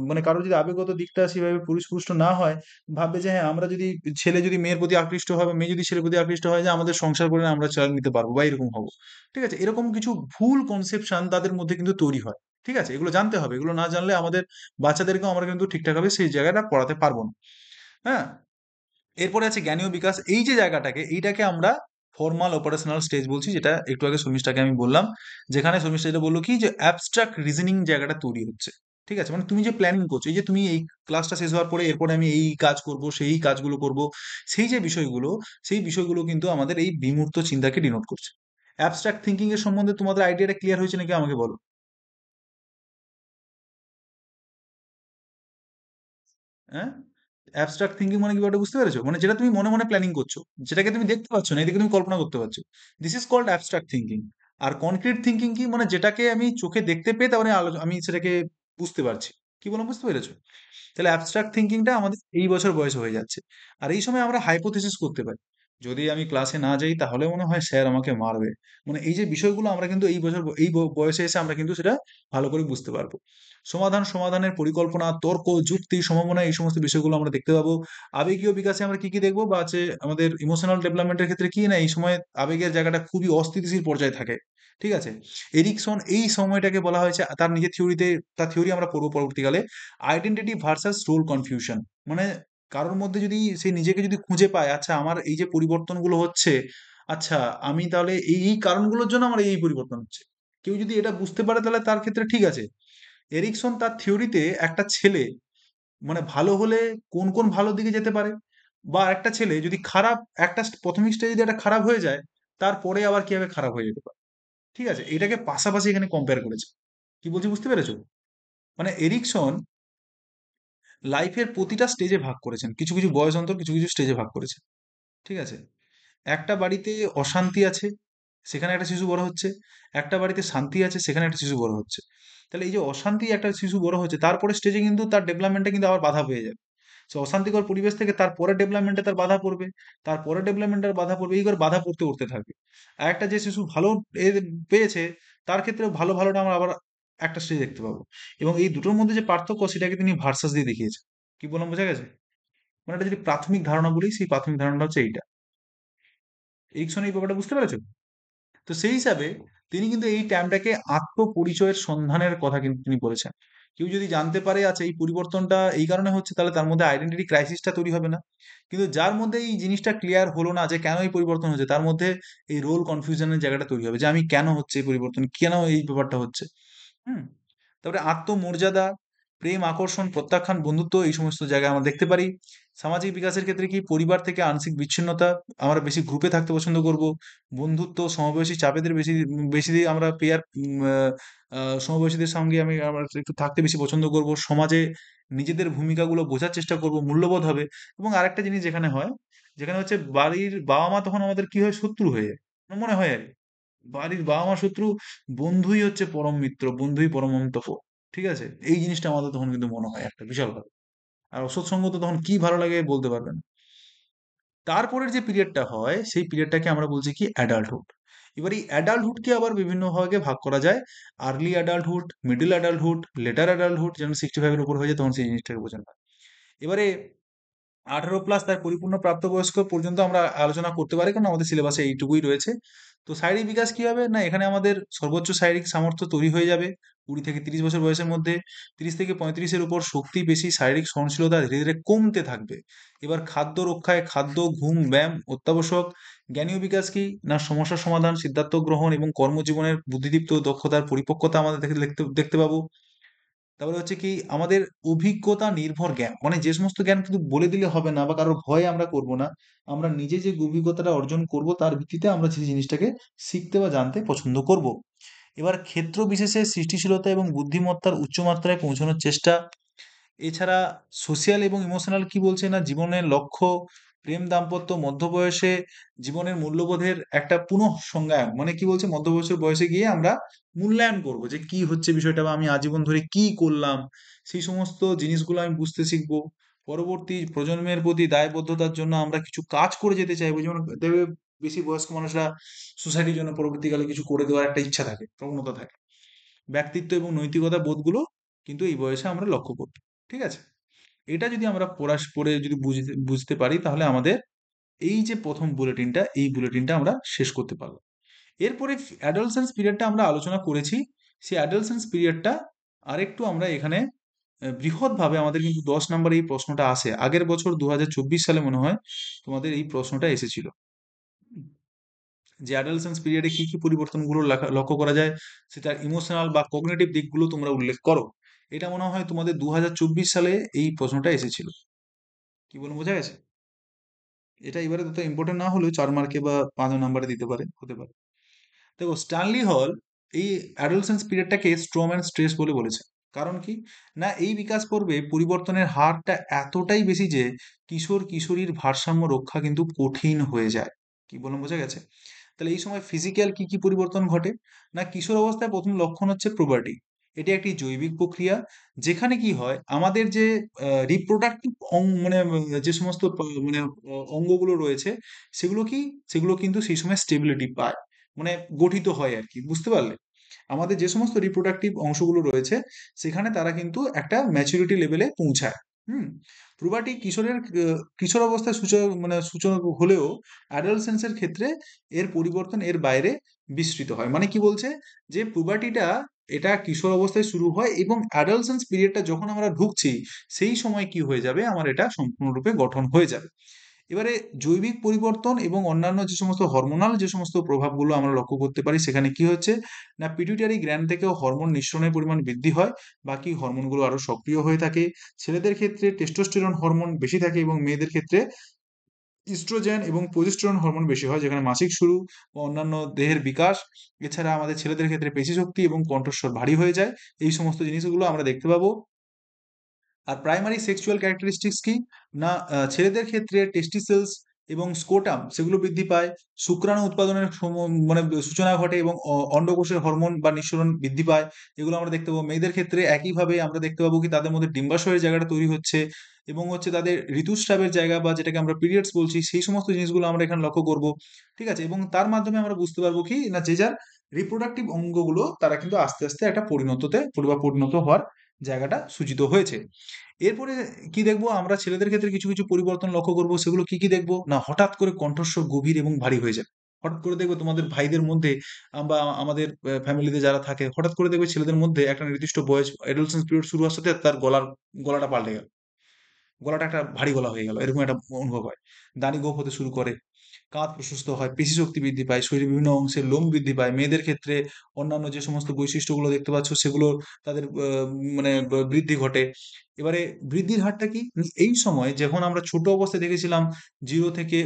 মানে কারোর যদি আবেগগত দিকটা সেভাবে পরিস্পুষ্ট না হয়, ভাববে যে হ্যাঁ আমরা যদি, ছেলে যদি মেয়ের প্রতি আকৃষ্ট হয় বা মেয়ে যদি ছেলের প্রতি আকৃষ্ট হয়, যে আমাদের সংসার করে আমরা চালিয়ে নিতে পারবো বা এরকম হবো। ঠিক আছে, এরকম কিছু ভুল কনসেপশন তাদের মধ্যে কিন্তু তৈরি হয়। ঠিক আছে, এগুলো জানতে হবে, এগুলো না জানলে আমাদের বাচ্চাদেরকেও আমরা কিন্তু ঠিকঠাকভাবে সেই জায়গাটা পড়াতে পারবো না। হ্যাঁ, এরপরে আছে জ্ঞানীয় বিকাশ। এই যে জায়গাটাকে, এইটাকে আমরা ফর্মাল অপারেশনাল স্টেজ বলছি, যেটা একটু আগে শর্মিষ্ঠাকে আমি বললাম, যেখানে শর্মিষ্ঠা যেটা বললো কি, যে অ্যাবস্ট্রাক্ট রিজনিং জায়গাটা তৈরি হচ্ছে। ঠিক আছে, মানে তুমি যে প্ল্যানিং করছো, এই যে তুমি এই ক্লাসটা শেষ হওয়ার পরে এরপরে আমি এই কাজ করব, সেই কাজগুলো করব, সেই যে বিষয়গুলো, সেই বিষয়গুলো কিন্তু আমাদের এই বিমূর্ত চিন্তাকে ডিনোট করছে। অ্যাবস্ট্রাক্ট থিঙ্কিং এর সম্বন্ধে তোমাদের আইডিয়াটা ক্লিয়ার হয়েছে নাকি আমাকে বলো। হ্যাঁ, অ্যাবস্ট্রাক্ট থিঙ্কিং মানে কি ব্যাপারটা বুঝতে পেরেছো? মানে যেটা তুমি মনে মনে প্ল্যানিং করছো, যেটাকে তুমি দেখতে পাচ্ছ না, এদিকে তুমি কল্পনা করতে পারছো, this is called abstract thinking. আর কনক্রিট থিঙ্কিং কি, মানে যেটাকে আমি চোখে দেখতে পেয়ে তারপরে আমি সেটাকে বুঝতে পারছি। কি বললাম, বুঝতে পেরেছো? তাহলে অ্যাবস্ট্রাক্ট থিঙ্কিংটা আমাদের এই বছর বয়সে হয়ে যাচ্ছে। আর এই সময় আমরা হাইপোথিসিস করতে পারি, যদি আমি ক্লাসে না যাই তাহলে মনে হয় স্যার আমাকে মারবে। মানে এই যে বিষয়গুলো আমরা কিন্তু এই বছর এই বয়সে এসে আমরা কিন্তু সেটা ভালো করে বুঝতে পারবো। সমাধানের পরিকল্পনা, তর্ক, যুক্তি, সম্ভাবনা, এই সমস্ত বিষয়গুলো আমরা দেখতে পাবো। আবেগীয় বিকাশে আমরা কি কি দেখবো, বা আছে আমাদের ইমোশনাল ডেভেলপমেন্টের ক্ষেত্রে কি না, এই সময় আবেগের জায়গাটা খুবই অস্থিতিশীল পর্যায়ে থাকে। ঠিক আছে, এরিকসন এই সময়টাকে বলা হয়েছে তার নিজের থিওরিতে, তার থিওরি আমরা পড়বো পরবর্তীকালে, আইডেন্টিটি ভার্সাস রোল কনফিউশন। মানে কারোর মধ্যে যদি সে নিজেকে যদি খুঁজে পায়, আচ্ছা আমার এই যে পরিবর্তনগুলো হচ্ছে, আচ্ছা আমি তাহলে এই এই কারণগুলোর জন্য আমার এই পরিবর্তন হচ্ছে, কেউ যদি এটা বুঝতে পারে তাহলে তার ক্ষেত্রে ঠিক আছে। এরিকসন তার থিওরিতে একটা ছেলে মানে ভালো হলে কোন কোন ভালো দিকে যেতে পারে, বা একটা ছেলে যদি খারাপ, একটা প্রাথমিক স্টেজে যদি একটা খারাপ হয়ে যায়, তারপরে আবার কিভাবে খারাপ হয়ে যেতে পারে। ঠিক আছে, এটাকে পাশাপাশি এখানে কম্পেয়ার করেছে। কি বলছি বুঝতে পেরেছো? মানে এরিকসন লাইফের প্রতিটা স্টেজে ভাগ করেছেন, কিছু কিছু বয়স অন্তর কিছু কিছু স্টেজে ভাগ করেছেন। ঠিক আছে, একটা বাড়িতে অশান্তি আছে, সেখানে একটা শিশু বড় হচ্ছে। একটা বাড়িতে শান্তি আছে, সেখানে একটা শিশু বড় হচ্ছে। তাহলে এই যে অশান্তি একটা শিশু বড় হচ্ছে, তারপরে স্টেজে কিন্তু তার ডেভেলপমেন্টে কিন্তু আবার বাধা পেয়ে যাবে। সে অশান্তিকর পরিবেশ থেকে তারপরে ডেভেলপমেন্টে তার বাধা পড়বে, তারপরে ডেভেলপমেন্টের বাধা পড়বে, এই করে বাধা পড়তে পড়তে থাকবে। আর একটা যে শিশু ভালো এ পেয়েছে, তার ক্ষেত্রে ভালো ভালোটা আমরা আবার একটা স্টেজ দেখতে পাবো। এবং এই দুটোর মধ্যে যে পার্থক্য, সেটাকে তিনি ভার্সাস দিয়ে দেখিয়েছেন। কি বললাম, বোঝা গেছে? মানে এটা যদি প্রাথমিক ধারণা বলি, সেই প্রাথমিক ধারণাটা হচ্ছে এইটা। এই শোনে এই ব্যাপারটা বুঝতে পেরেছো? তো সেই হিসাবে তিনি কিন্তু এই টার্মটাকে আত্মপরিচয়ের সন্ধানের কথা কিন্তু তিনি বলেছেন। কেউ যদি জানতে পারে আচ্ছা এই পরিবর্তনটা এই কারণে হচ্ছে, তাহলে তার মধ্যে আইডেন্টিটি ক্রাইসিসটা তৈরি হবে না। কিন্তু যার মধ্যে এই জিনিসটা ক্লিয়ার হলো না যে কেন এই পরিবর্তন হচ্ছে, তার মধ্যে এই রোল কনফিউশনের জায়গাটা তৈরি হবে, যে আমি কেন হচ্ছে এই পরিবর্তন, কেন এই ব্যাপারটা হচ্ছে। হুম, তারপরে আত্মমর্যাদা, প্রেম, আকর্ষণ, প্রত্যাখ্যান, বন্ধুত্ব, এই সমস্ত জায়গায় আমরা দেখতে পারি। সামাজিক বিকাশের ক্ষেত্রে কি, পরিবার থেকে আংশিক বিচ্ছিন্নতা, আমরা বেশি গ্রুপে থাকতে পছন্দ করব। বন্ধুত্ব, সমবয়সী চাপেদের বেশি বেশি দিয়ে আমরা পেয়ার, সমবয়সীদের সঙ্গে আমরা একটু থাকতে বেশি পছন্দ করব। সমাজে নিজেদের ভূমিকাগুলো বোঝার চেষ্টা করব, মূল্যবোধ হবে। এবং আরেকটা জিনিস যেখানে হয়, যেখানে হচ্ছে বাড়ির বাবা মা তখন আমাদের কি হয়, শত্রু হয়ে যায়, মনে হয় আর কি। বাড়ির বাবা মা শত্রু, বন্ধুই হচ্ছে পরম মিত্র, বন্ধুই পরমন্তপ। ঠিক আছে, এই জিনিসটা আমাদের তখন কিন্তু মনে হয় একটা বিশাল ভাবে। আর অসৎ সঙ্গ তো তখন কি ভালো লাগে বলতে পারবেন। তারপরের যে পিরিয়ডটা হয়, সেই পিরিয়ডটাকে আমরা বলছি কি, অ্যাডাল্টহুড। এবার এই অ্যাডাল্টহুডকে আবার বিভিন্ন ভাগে ভাগ করা যায়। Early adulthood, middle adulthood, letter adulthood, যেন 65-এর উপর হয়ে যায় তখন সেই জিনিসটাকে বোঝেন না। এবারে 18+ তার পরিপূর্ণ প্রাপ্তবয়স্ক পর্যন্ত আমরা আলোচনা করতে পারি, কারণ আমাদের সিলেবাসে এইটুকুই রয়েছে। তো শারীরিক বিকাশ কি হবে না, এখানে আমাদের সর্বোচ্চ শারীরিক সামর্থ্য তৈরি হয়ে যাবে 20 থেকে 30 বছর বয়সের মধ্যে। 30 থেকে 35-এর উপর শক্তি বেশি, শারীরিক সহনশীলতা ধীরে ধীরে কমতে থাকবে। এবার খাদ্য রক্ষায় খাদ্য, ঘুম, ব্যায়াম অত্যাবশ্যক। জ্ঞানীয় বিকাশ কি না, সমস্যা সমাধান, সিদ্ধান্ত গ্রহণ এবং কর্মজীবনের বুদ্ধিদীপ্ত দক্ষতার পরিপক্কতা আমাদের দেখতে দেখতে পাবো। তারপরে হচ্ছে কি, আমাদের অভিজ্ঞতা নির্ভর জ্ঞান, মানে যে সমস্ত জ্ঞান কিন্তু বলে দিলে হবে না বা কারোর ভয়ে আমরা করব না। আমরা নিজে যে অভিজ্ঞতাটা অর্জন করব, তার ভিত্তিতে আমরা সেই জিনিসটাকে শিখতে বা জানতে পছন্দ করব। এবার ক্ষেত্র বিশেষে সৃষ্টিশীলতা এবং বুদ্ধিমত্তার উচ্চমাত্রায় পৌঁছানোর চেষ্টা। এছাড়া সোশিয়াল এবং ইমোশনাল কি বলছে না, জীবনের লক্ষ্য, প্রেম, দাম্পত্য, মধ্যবয়সে জীবনের মূল্যবোধের একটা পুনঃ সংজ্ঞায়ন। মানে কি বলছে, মধ্যবয়সের বয়সে গিয়ে আমরা মূল্যায়ন করব যে কি হচ্ছে বিষয়টা, বা আমি আজীবন ধরে কি করলাম, সেই সমস্ত জিনিসগুলো আমি বুঝতে শিখবো। পরবর্তী প্রজন্মের প্রতি দায়বদ্ধতার জন্য আমরা কিছু কাজ করে যেতে চাইবো, যেমন দেখবে বেশি বয়স্ক মানুষরা সোসাইটির জন্য পরবর্তীকালে কিছু করে দেওয়ার একটা ইচ্ছা থাকে, প্রবণতা থাকে। ব্যক্তিত্ব এবং নৈতিকতা বোধগুলো কিন্তু এই বয়সে আমরা লক্ষ্য করি। ঠিক আছে? এটা যদি আমরা পড়ে যদি বুঝতে বুঝতে পারি, তাহলে আমাদের এই যে প্রথম বুলেটিনটা, এই বুলেটিনটা আমরা শেষ করতে পারলাম। এরপরে অ্যাডolescence পিরিয়ডটা আমরা আলোচনা করেছি। সেই অ্যাডolescence পিরিয়ডটা আরেকটু আমরা এখানে বৃহৎভাবে, আমাদের কিন্তু 10 নাম্বারে এই প্রশ্নটা আসে। আগের বছর 2024 সালে মনে হয় তোমাদের এই প্রশ্নটা এসেছিল। যে অ্যাডolescence পিরিয়ডে কি, কি পরিবর্তনগুলো লক্ষ্য করা যায়, সেটার ইমোশনাল বা কগনিটিভ দিকগুলো তোমরা উল্লেখ করো। এটা মনে হয় তোমাদের 2024 সালে এই প্রশ্নটা এসেছিল। কি বলুন, বোঝা গেছে? এটা এবারে তত ইম্পর্টেন্ট না হলেও 4 মার্কে বা 5 নাম্বারে দিতে পারে, হতে পারে। দেখো, স্ট্যানলি হল এই অ্যাডোলসেন্স পিরিয়ডটাকে স্ট্রম অ্যান্ড স্ট্রেস বলে বলেছে। কারণ কি না, এই বিকাশ পর্বে পরিবর্তনের হারটা এতটাই বেশি যে কিশোর কিশোরীর ভারসাম্য রক্ষা কিন্তু কঠিন হয়ে যায়। কি বললাম, বোঝা গেছে? তাহলে এই সময় ফিজিক্যাল কি কি পরিবর্তন ঘটে? না, কিশোর অবস্থায় প্রথম লক্ষণ হচ্ছে প্রোবার্টি। এটি একটি জৈবিক প্রক্রিয়া, যেখানে কি হয়, আমাদের যে রিপ্রোডাক্টিভ মানে যে সমস্ত মানে অঙ্গগুলো রয়েছে, সেগুলো কি, সেগুলো কিন্তু সেই সময় স্টেবিলিটি পায়, মানে গঠিত হয় আর কি, বুঝতে পারলে? আমাদের যে সমস্ত রিপ্রোডাক্টিভ অংশগুলো রয়েছে, সেখানে তারা কিন্তু একটা ম্যাচুরিটি লেভেলে পৌঁছায়। হুম। পুবার্টি কিশোর অবস্থায় সূচনা হলেও অ্যাডolescence ক্ষেত্রে এর পরিবর্তন এর বাইরে বিস্তৃত হয়। মানে কি বলছে, যে পুবার্টিটা, এটা কিশোর অবস্থায় শুরু হয় এবং অ্যাডolescence পিরিয়ডটা যখন আমরা ঢুকছি, সেই সময় কি হয়ে যাবে, আমার এটা সম্পূর্ণরূপে গঠন হয়ে যাবে। এবারে জৈবিক পরিবর্তন এবং অন্যান্য যে সমস্ত হরমোনাল যে সমস্ত প্রভাবগুলো আমরা লক্ষ্য করতে পারি, সেখানে কি হচ্ছে না, পিটুইটারি গ্ল্যান্ড থেকেও হরমোন নিঃসরণের পরিমাণ বৃদ্ধি হয়, বাকি হরমোনগুলো আরো সক্রিয় হয়ে থাকে। ছেলেদের ক্ষেত্রে টেস্টোস্টেরন হরমোন বেশি থাকে এবং মেয়েদের ক্ষেত্রে ইস্ট্রোজেন এবং প্রোজেস্টেরন হরমোন বেশি হয়, যেখানে মাসিক শুরু বা অন্যান্য দেহের বিকাশ। এছাড়া আমাদের ছেলেদের ক্ষেত্রে পেশিশক্তি এবং কণ্ঠস্বর ভারী হয়ে যায়। এই সমস্ত জিনিসগুলো আমরা দেখতে পাবো। আর প্রাইমারি সেক্সুয়াল ক্যারেক্টারিস্টিক্স কি না, ছেলেদের ক্ষেত্রে টেস্টিসেলস এবং স্কোটাম সেগুলো বৃদ্ধি পায়, শুক্রাণু উৎপাদনের মানে সূচনা ঘটে এবং অন্ডকোষের হরমোন বা নিঃসরণ বৃদ্ধি পায়। এগুলো আমরা দেখতে পাবো। মেয়েদের ক্ষেত্রে একইভাবে আমরা দেখতে পাবো কি, তাদের মধ্যে ডিম্বাশয়ের জায়গাটা তৈরি হচ্ছে এবং হচ্ছে তাদের ঋতুস্রাবের জায়গা বা যেটাকে আমরা পিরিয়ডস বলছি, সেই সমস্ত জিনিসগুলো আমরা এখানে লক্ষ্য করব। ঠিক আছে? এবং তার মাধ্যমে আমরা বুঝতে পারবো কি না, যে যার রিপ্রোডাক্টিভ অঙ্গগুলো তারা কিন্তু আস্তে আস্তে একটা পরিণত হওয়ার জায়গাটা সূচিত হয়েছে। এরপরে কি দেখবো আমরা, ছেলেদের ক্ষেত্রে কিছু কিছু পরিবর্তন লক্ষ্য করবো। সেগুলো কি কি দেখবো না, হঠাৎ করে কণ্ঠস্বর গভীর এবং ভারী হয়ে যায়। হঠাৎ করে দেখবে তোমাদের ভাইদের মধ্যে বা আমাদের ফ্যামিলিতে যারা থাকে, হঠাৎ করে দেখবে ছেলেদের মধ্যে একটা নির্দিষ্ট বয়স, অ্যাডোলেসেন্স পিরিয়ড শুরু হওয়ার সাথে তার গলাটা পাল্টে গেল, গলাটা একটা ভারী গলা হয়ে গেল, এরকম একটা অনুভব হয়। দাড়ি গোঁফ হতে শুরু করে, কাঁধ প্রশস্ত হয়, পেশি শক্তি বৃদ্ধি পায়, শরীরের বিভিন্ন অংশের লোম বৃদ্ধি পায়। মেয়েদের ক্ষেত্রে অন্যান্য যে সমস্ত বৈশিষ্ট্যগুলো দেখতে পাচ্ছ, সেগুলো তাদের মানে বৃদ্ধি ঘটে। এবারে বৃদ্ধির হারটা কি, এই সময় যখন আমরা ছোট অবস্থায় দেখেছিলাম, জিরো থেকে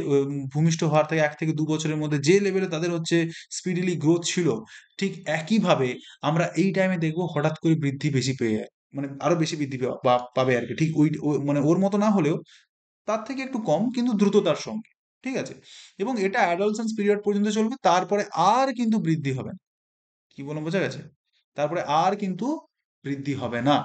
ভূমিষ্ঠ হওয়ার থেকে 1 থেকে 2 বছরের মধ্যে যে লেভেলে তাদের হচ্ছে স্পিডিলি গ্রোথ ছিল, ঠিক একইভাবে আমরা এই টাইমে দেখবো হঠাৎ করে বৃদ্ধি বেশি পেয়ে যায়, মানে আরো বেশি বৃদ্ধি পাবে আর কি। ঠিক মানে ওর মতো না হলেও তার থেকে একটু কম, কিন্তু দ্রুততার সঙ্গে। ঠিক আছে? এবং এটা অ্যাডolescence পিরিয়ড পর্যন্ত চলবে, তারপরে আর কিন্তু বৃদ্ধি হবে না। কি বললাম, বোঝা গেছে? তারপরে আর কিন্তু বৃদ্ধি হবে না।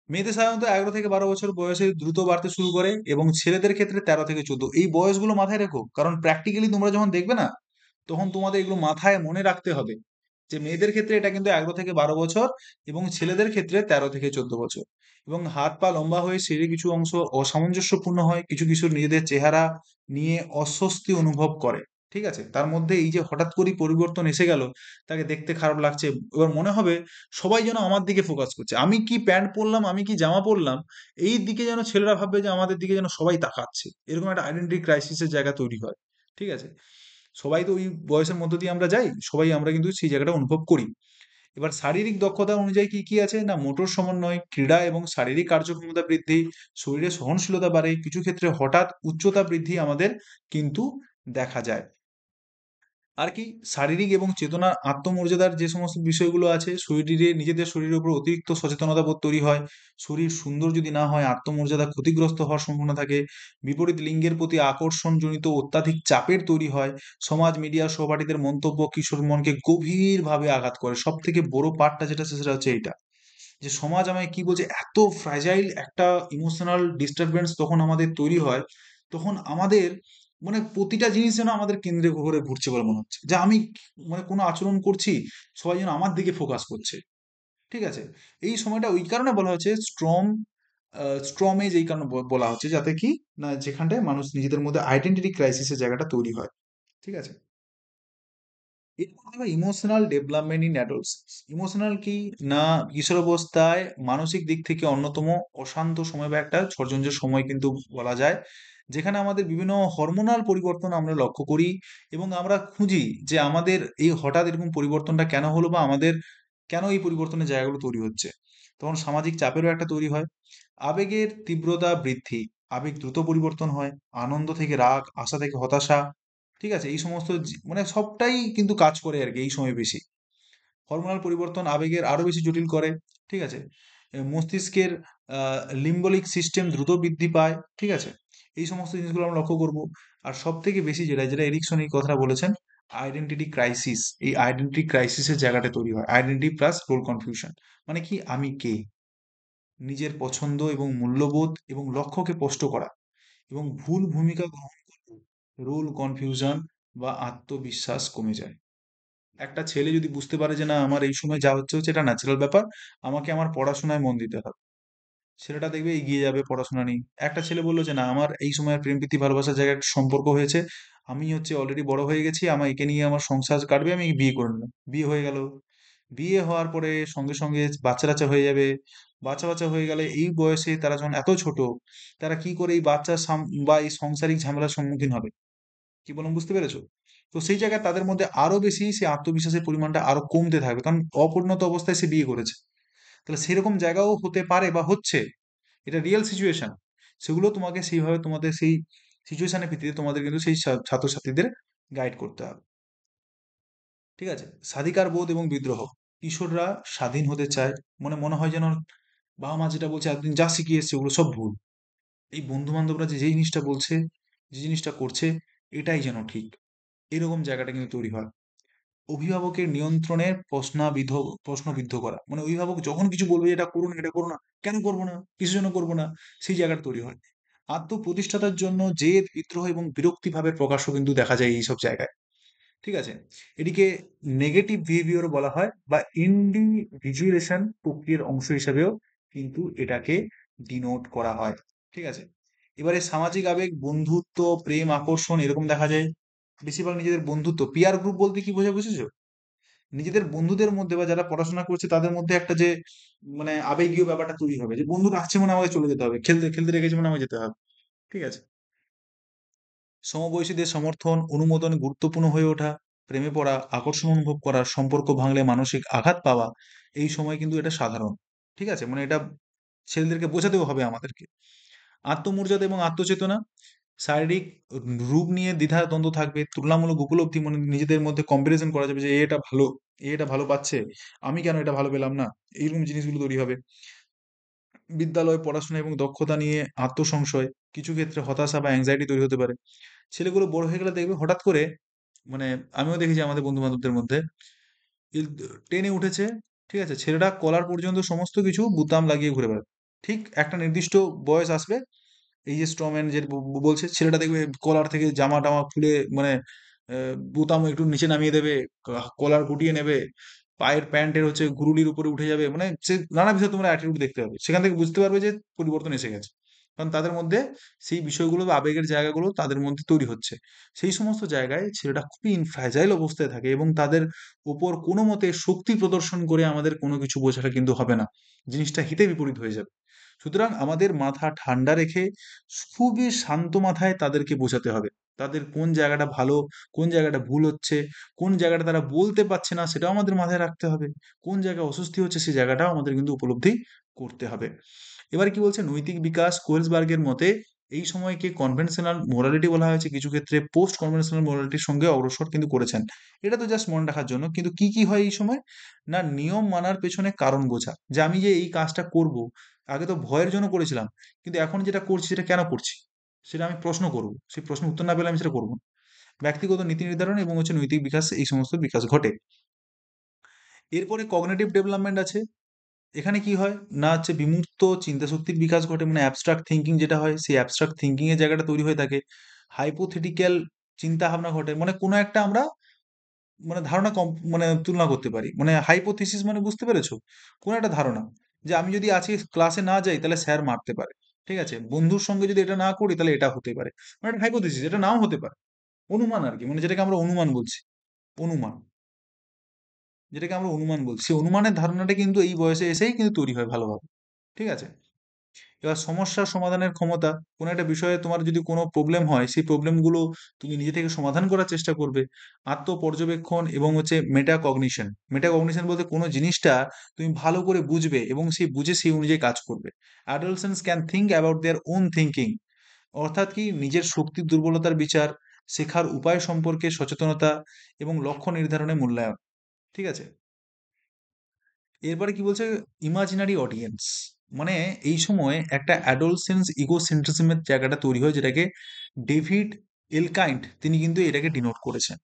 মেয়েদের সাধারণত 11 থেকে 12 বছর বয়সে দ্রুত বাড়তে শুরু করে এবং ছেলেদের ক্ষেত্রে 13 থেকে 14। এই বয়সগুলো মাথায় রেখো, কারণ প্র্যাকটিক্যালি তোমরা যখন দেখবে না, তখন তোমাদের এগুলো মাথায় মনে রাখতে হবে, যে মেয়েদের ক্ষেত্রে এটা কিন্তু 11 থেকে 12 বছর এবং ছেলেদের ক্ষেত্রে 13 থেকে 14 বছর। এবং হাত পা লম্বা হয়ে শরীরে কিছু অংশ অসামঞ্জস্যপূর্ণ হয়, কিছু কিছু নিজেদের চেহারা নিয়ে অস্বস্তি অনুভব করে। ঠিক আছে? তার মধ্যে এই যে হঠাৎ করে পরিবর্তন এসে গেল, তাকে দেখতে খারাপ লাগছে, এবার মনে হবে সবাই যেন আমার দিকে ফোকাস করছে, আমি কি প্যান্ট পরলাম, আমি কি জামা পরলাম, এই দিকে যেন ছেলেরা ভাববে যে আমাদের দিকে যেন সবাই তাকাচ্ছে, এরকম একটা আইডেন্টিটি ক্রাইসিসের জায়গা তৈরি হয়। ঠিক আছে? সবাই তো ওই বয়সের মধ্য দিয়ে আমরা যাই, সবাই আমরা কিন্তু সেই জায়গাটা অনুভব করি। এবার শারীরিক দক্ষতা অনুযায়ী কি কি আছে না, মোটর সমন্বয়, ক্রীড়া এবং শারীরিক কার্যক্ষমতা বৃদ্ধি, শরীরে সহনশীলতা বাড়ে, কিছু ক্ষেত্রে হঠাৎ উচ্চতা বৃদ্ধি আমাদের কিন্তু দেখা যায়। আর কি, শারীরিক এবং চেতনার আত্মমর্যাদার যে সমস্ত বিষয়গুলো আছে, শরীরে নিজেদের শরীরের উপর অতিরিক্ত সচেতনতা বোধ তৈরি হয়। শরীর সুন্দর যদি না হয়, আত্মমর্যাদা ক্ষতিগ্রস্ত হওয়ার সম্ভাবনা থাকে। বিপরীত লিঙ্গের প্রতি আকর্ষণজনিত অত্যাধিক চাপের তৈরি হয়। সমাজ, মিডিয়া, সহপাঠীদের মন্তব্য কিশোর মনকে গভীরভাবে আঘাত করে। সব থেকে বড় পার্টটা যেটা আছে, সেটা হচ্ছে এইটা, যে সমাজ আমায় কি বলছে, এত ফ্র্যাজাইল একটা ইমোশনাল ডিস্টারবেন্স তখন আমাদের তৈরি হয়। তখন আমাদের মানে প্রতিটা জিনিস যেন আমাদের কেন্দ্রে ঘুরে ঘুরছে বলে মনে হচ্ছে, যে আমি মানে কোনো আচরণ করছি, সবাই যেন আমার দিকে ফোকাস করছে। ঠিক আছে? এই সময়টা ওই কারণে বলা হচ্ছে স্ট্রম এজ, এই কারণে বলা হচ্ছে যাতে কি না যেখানটায় মানুষ নিজেদের মধ্যে আইডেন্টিটি ক্রাইসিসের জায়গাটা তৈরি হয়। ঠিক আছে? এরপর হলো ইমোশনাল ডেভেলপমেন্ট ইন অ্যাডolescence। ইমোশনাল কি না, কিশোরাবস্থায় মানসিক দিক থেকে অন্যতম অশান্ত সময় বা একটা ঝড়ঝঞ্ঝের সময় কিন্তু বলা যায়, যেখানে আমাদের বিভিন্ন হরমোনাল পরিবর্তন আমরা লক্ষ্য করি এবং আমরা খুঁজি যে আমাদের এই হঠাৎ এরকম পরিবর্তনটা কেন হলো, বা আমাদের কেন এই পরিবর্তনের জায়গাগুলো তৈরি হচ্ছে। তখন সামাজিক চাপেরও একটা তৈরি হয়। আবেগের তীব্রতা বৃদ্ধি, আবেগ দ্রুত পরিবর্তন হয়, আনন্দ থেকে রাগ, আশা থেকে হতাশা। ঠিক আছে? এই সমস্ত মানে সবটাই কিন্তু কাজ করে আর কি এই সময় বেশি। হরমোনাল পরিবর্তন আবেগের আরো বেশি জটিল করে। ঠিক আছে? মস্তিষ্কের লিম্বলিক সিস্টেম দ্রুত বৃদ্ধি পায়। ঠিক আছে? এই সমস্ত জিনিসগুলো আমরা লক্ষ্য করব। আর সব থেকে বেশি যেটা যেটা এরিকসন এই কথাটা বলেছেন, আইডেন্টিটি ক্রাইসিস। এই আইডেন্টিটি ক্রাইসিসের জায়গাটা তৈরি হয়, আইডেন্টিটি প্লাস রোল কনফিউশন। মানে কি, আমি কে, নিজের পছন্দ এবং মূল্যবোধ এবং লক্ষ্যকে স্পষ্ট করা এবং ভুল ভূমিকা গ্রহণ করলে রোল কনফিউশন বা আত্মবিশ্বাস কমে যায়। একটা ছেলে যদি বুঝতে পারে যে না আমার এই সময় যা হচ্ছে হচ্ছে এটা ন্যাচারাল ব্যাপার, আমাকে আমার পড়াশোনায় মন দিতে হবে, ছেলেটা দেখবে এগিয়ে যাবে পড়াশোনা নিয়ে। একটা ছেলে বললো যে না আমার এই সময় প্রেম প্রীতি ভালোবাসার জায়গায় একটা সম্পর্ক হয়েছে, আমি হচ্ছে অলরেডি বড় হয়ে গেছি, আমার একে নিয়ে আমার সংসার কাটবে, আমি বিয়ে করে নিলাম, বিয়ে হয়ে গেল। বিয়ে হওয়ার পরে সঙ্গে সঙ্গে বাচ্চা টাচ্চা হয়ে যাবে। বাচ্চা বাচ্চা হয়ে গেলে এই বয়সে তারা যখন এত ছোট, তারা কি করে এই বাচ্চা বা এই সাংসারিক ঝামেলার সম্মুখীন হবে। কি বললাম বুঝতে পেরেছো? তো সেই জায়গায় তাদের মধ্যে আরো বেশি সে আত্মবিশ্বাসের পরিমাণটা আরো কমতে থাকবে, কারণ অপরিণত অবস্থায় সে বিয়ে করেছে। তাহলে সেরকম জায়গাও হতে পারে বা হচ্ছে, এটা রিয়েল সিচুয়েশন। সেগুলো তোমাকে সেইভাবে তোমাদের সেই সিচুয়েশনের ভিত্তিতে তোমাদের কিন্তু সেই ছাত্রছাত্রীদের গাইড করতে হবে। ঠিক আছে? স্বাধিকার বোধ এবং বিদ্রোহ। কিশোররা স্বাধীন হতে চায়, মনে মনে হয় যেন বাবা মা যেটা বলছে এতদিন যা শিখিয়ে এসছে ওগুলো সব ভুল। এই বন্ধু বান্ধবরা যে যেই জিনিসটা বলছে, যে জিনিসটা করছে, এটাই যেন ঠিক, এরকম জায়গাটা কিন্তু তৈরি হয়। অভিভাবকের নিয়ন্ত্রণের প্রশ্নবিদ্ধ করা, মানে অভিভাবক যখন কিছু বলবে এটা করুন এটা করো না, কেন করবো না, কিসের জন্য করবো না, সেই জায়গাটা তৈরি হয়। আত্মপ্রতিষ্ঠাতার জন্য জেদ, বিদ্রোহ এবং বিরক্তি ভাবের প্রকাশও কিন্তু দেখা যায় এইসব জায়গায়। ঠিক আছে? এটিকে নেগেটিভ বিহেভিয়ার বলা হয়, বা ইন্ডিভিজুয়ালেশন প্রক্রিয়ার অংশ হিসেবেও কিন্তু এটাকে ডিনোট করা হয়। ঠিক আছে? এবারে সামাজিক আবেগ, বন্ধুত্ব, প্রেম, আকর্ষণ এরকম দেখা যায়। বেশিরভাগ নিজেদের বন্ধুত্ব, পিয়ার গ্রুপ বলতে কি বোঝায় বুঝেছো? নিজেদের বন্ধুদের মধ্যে বা যারা পড়াশোনা করছে তাদের মধ্যে একটা যে মানে আবেগীয় ব্যাপারটা তৈরি হবে, যে বন্ধু রাখছে মানে আমাকে চলে যেতে হবে, খেলতে খেলতে রেখেছে মানে আমাকে যেতে হবে। ঠিক আছে? সমবয়সীদের সমর্থন, অনুমোদন গুরুত্বপূর্ণ হয়ে ওঠা, প্রেমে পড়া, আকর্ষণ অনুভব করা, সম্পর্ক ভাঙলে মানসিক আঘাত পাওয়া, এই সময় কিন্তু এটা সাধারণ। ঠিক আছে? মানে এটা ছেলেদেরকে বোঝাতেও হবে আমাদেরকে। আত্মমর্যাদা এবং আত্মচেতনা, শারীরিক রূপ নিয়ে দ্বিধা দ্বন্দ্ব থাকবে, তুলনামূলক উপলব্ধি, মানে নিজেদের মধ্যে কম্পারিজন করা যাবে যে এ এটা ভালো, এ এটা ভালো পাচ্ছে, আমি কেন এটা ভালো পেলাম না, এইরকম জিনিসগুলো তৈরি হবে। বিদ্যালয় পড়াশোনা এবং দক্ষতা নিয়ে আত্মসংশয়, কিছু ক্ষেত্রে হতাশা বা অ্যাংজাইটি তৈরি হতে পারে। ছেলেগুলো বড় হয়ে গেলে দেখবে হঠাৎ করে, মানে আমিও দেখেছি আমাদের বন্ধু বান্ধবদের মধ্যে, টেনে উঠেছে। ঠিক আছে? ছেলেরা কলার পর্যন্ত সমস্ত কিছু বুতাম লাগিয়ে ঘুরে বেড়ায়। ঠিক একটা নির্দিষ্ট বয়স আসবে, এই যে স্ট্রম্যান যে বলছে, ছেলেটা দেখবে কলার থেকে জামা টামা খুলে মানে বোতাম একটু নিচে নামিয়ে দেবে, কলার গুটিয়ে নেবে, পায়ের প্যান্টের হচ্ছে গুরুলির উপরে উঠে যাবে, মানে সে নানা বিষয় তোমরা অ্যাটিটিউড দেখতে পাবে, সেখান থেকে বুঝতে পারবে যে পরিবর্তন এসে গেছে। কারণ তাদের মধ্যে সেই বিষয়গুলো বা আবেগের জায়গাগুলো তাদের মধ্যে তৈরি হচ্ছে। সেই সমস্ত জায়গায় ছেলেটা খুবই ফ্র্যাজাইল অবস্থায় থাকে এবং তাদের উপর কোনো মতে শক্তি প্রদর্শন করে আমাদের কোনো কিছু বোঝাটা কিন্তু হবে না, জিনিসটা হিতে বিপরীত হয়ে যাবে। সুতরাং আমাদের মাথা ঠান্ডা রেখে খুবই শান্ত মাথায় তাদেরকে বোঝাতে হবে। তাদের কোন জায়গাটা ভালো, কোন জায়গাটা ভুল হচ্ছে, কোন জায়গাটা তারা বলতে পারছে না সেটাও আমাদের মাথায় রাখতে হবে। কোন জায়গায় অস্বস্তি হচ্ছে সেই জায়গাটাও আমাদের কিন্তু উপলব্ধি করতে হবে। এবার কি বলছে নৈতিক বিকাশ, কোয়েলসবার্গের মতে এই সময়কে কনভেনশনাল মোরালিটি বলা হয়েছে, কিছু ক্ষেত্রে পোস্ট কনভেনশনাল মোরালিটির সঙ্গে অগ্রসর কিন্তু করেছেন। এটা তো জাস্ট মনে রাখার জন্য, কিন্তু কি কি হয় এই সময়, না নিয়ম মানার পেছনে কারণ বোঝা, যে আমি যে এই কাজটা করব, আগে তো ভয়ের জন্য করেছিলাম, কিন্তু এখন যেটা করছি সেটা কেন করছি, সেটা আমি প্রশ্ন করব, সেই প্রশ্ন উত্তর না পেলে আমি সেটা করবো না। ব্যক্তিগত নীতি নির্ধারণ এবং হচ্ছে নৈতিক বিকাশ, এই সমস্ত বিকাশ ঘটে। এরপরে কগনিটিভ ডেভেলপমেন্ট আছে। এখানে কি হয় না হচ্ছে বিমূর্ত চিন্তা শক্তির বিকাশ ঘটে, মানে অ্যাবস্ট্রাক্ট থিঙ্কিং যেটা হয়, সেই অ্যাবস্ট্রাক্ট থিঙ্কিং এর জায়গাটা তৈরি হয়ে থাকে। হাইপোথেটিক্যাল চিন্তা ভাবনা ঘটে, মানে কোনো একটা আমরা মানে ধারণা কম মানে তুলনা করতে পারি, মানে হাইপোথিসিস মানে বুঝতে পেরেছো, কোন একটা ধারণা যে আমি যদি আজকে ক্লাসে না যাই তাহলে স্যার মারতে পারে, ঠিক আছে, বন্ধুর সঙ্গে যদি এটা না করি তাহলে এটা হতে পারে, মানে একটা হাইপোথিসিস, এটা নাও হতে পারে, অনুমান আর কি, মানে যেটাকে আমরা অনুমান বলছি, অনুমান, যেটাকে আমরা অনুমান বলছি, সেই অনুমানের ধারণাটা কিন্তু এই বয়সে এসেই কিন্তু তৈরি হয় ভালোভাবে, ঠিক আছে। এবার সমস্যার সমাধানের ক্ষমতা, কোনো একটা বিষয়ে তোমার যদি কোনো প্রবলেম হয় সেই প্রবলেমগুলো তুমি নিজে থেকে সমাধান করার চেষ্টা করবে। আত্মপর্যবেক্ষণ এবং হচ্ছে মেটাকগনিশন, মেটাকগনিশন বলতে কোনো জিনিসটা তুমি ভালো করে বুঝবে এবং সেই বুঝে সেই অনুযায়ী কাজ করবে। Adolescents can think about their own thinking, অর্থাৎ কি নিজের শক্তি দুর্বলতার বিচার, শেখার উপায় সম্পর্কে সচেতনতা এবং লক্ষ্য নির্ধারণে মূল্যায়ন, ঠিক আছে। এরপরে কি বলছে, ইমাজিনারি অডিয়েন্স, মানে এই সময় একটা অ্যাডোলসেন্স ইগোসেন্ট্রিজমের জায়গাটা তৈরি হয়, যেটাকে ডেভিড এলকাইন্ড তিনি কিন্তু এটাকে ডিনোট করেছেন।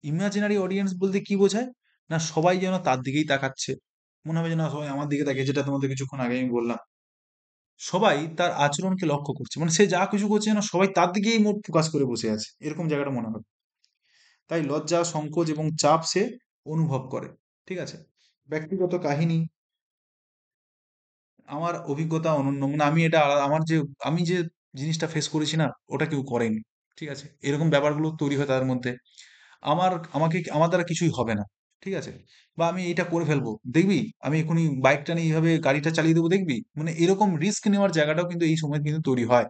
ইমাজিনারি অডিয়েন্স বলতে কি বোঝায়, না সবাই যেন তার দিকেই তাকাচ্ছে, মনে হবে যেন সবাই আমার দিকে তাকিয়ে, যেটা তোমাদের কিছুক্ষণ আগে আমি বললাম, সবাই তার আচরণকে লক্ষ্য করছে, মানে সে যা কিছু করছে যেন সবাই তার দিকেই মোট ফোকাস করে বসে আছে, এরকম জায়গাটা মনে হবে। তাই লজ্জা, সংকোচ এবং চাপ সে অনুভব করে, ঠিক আছে। ব্যক্তিগত কাহিনী, আমার অভিজ্ঞতা অনন্য, মানে আমি এটা আমার যে আমি যে জিনিসটা ফেস করেছি না, ওটা কেউ করেনি, ঠিক আছে, এরকম ব্যাপারগুলো তৈরি হয় তাদের মধ্যে। আমার দ্বারা কিছুই হবে না, ঠিক আছে, বা আমি এটা করে ফেলবো দেখবি, আমি এখনই বাইকটা নিয়ে এইভাবে গাড়িটা চালিয়ে দেবো দেখবি, মানে এরকম রিস্ক নেওয়ার জায়গাটাও কিন্তু এই সময় কিন্তু তৈরি হয়।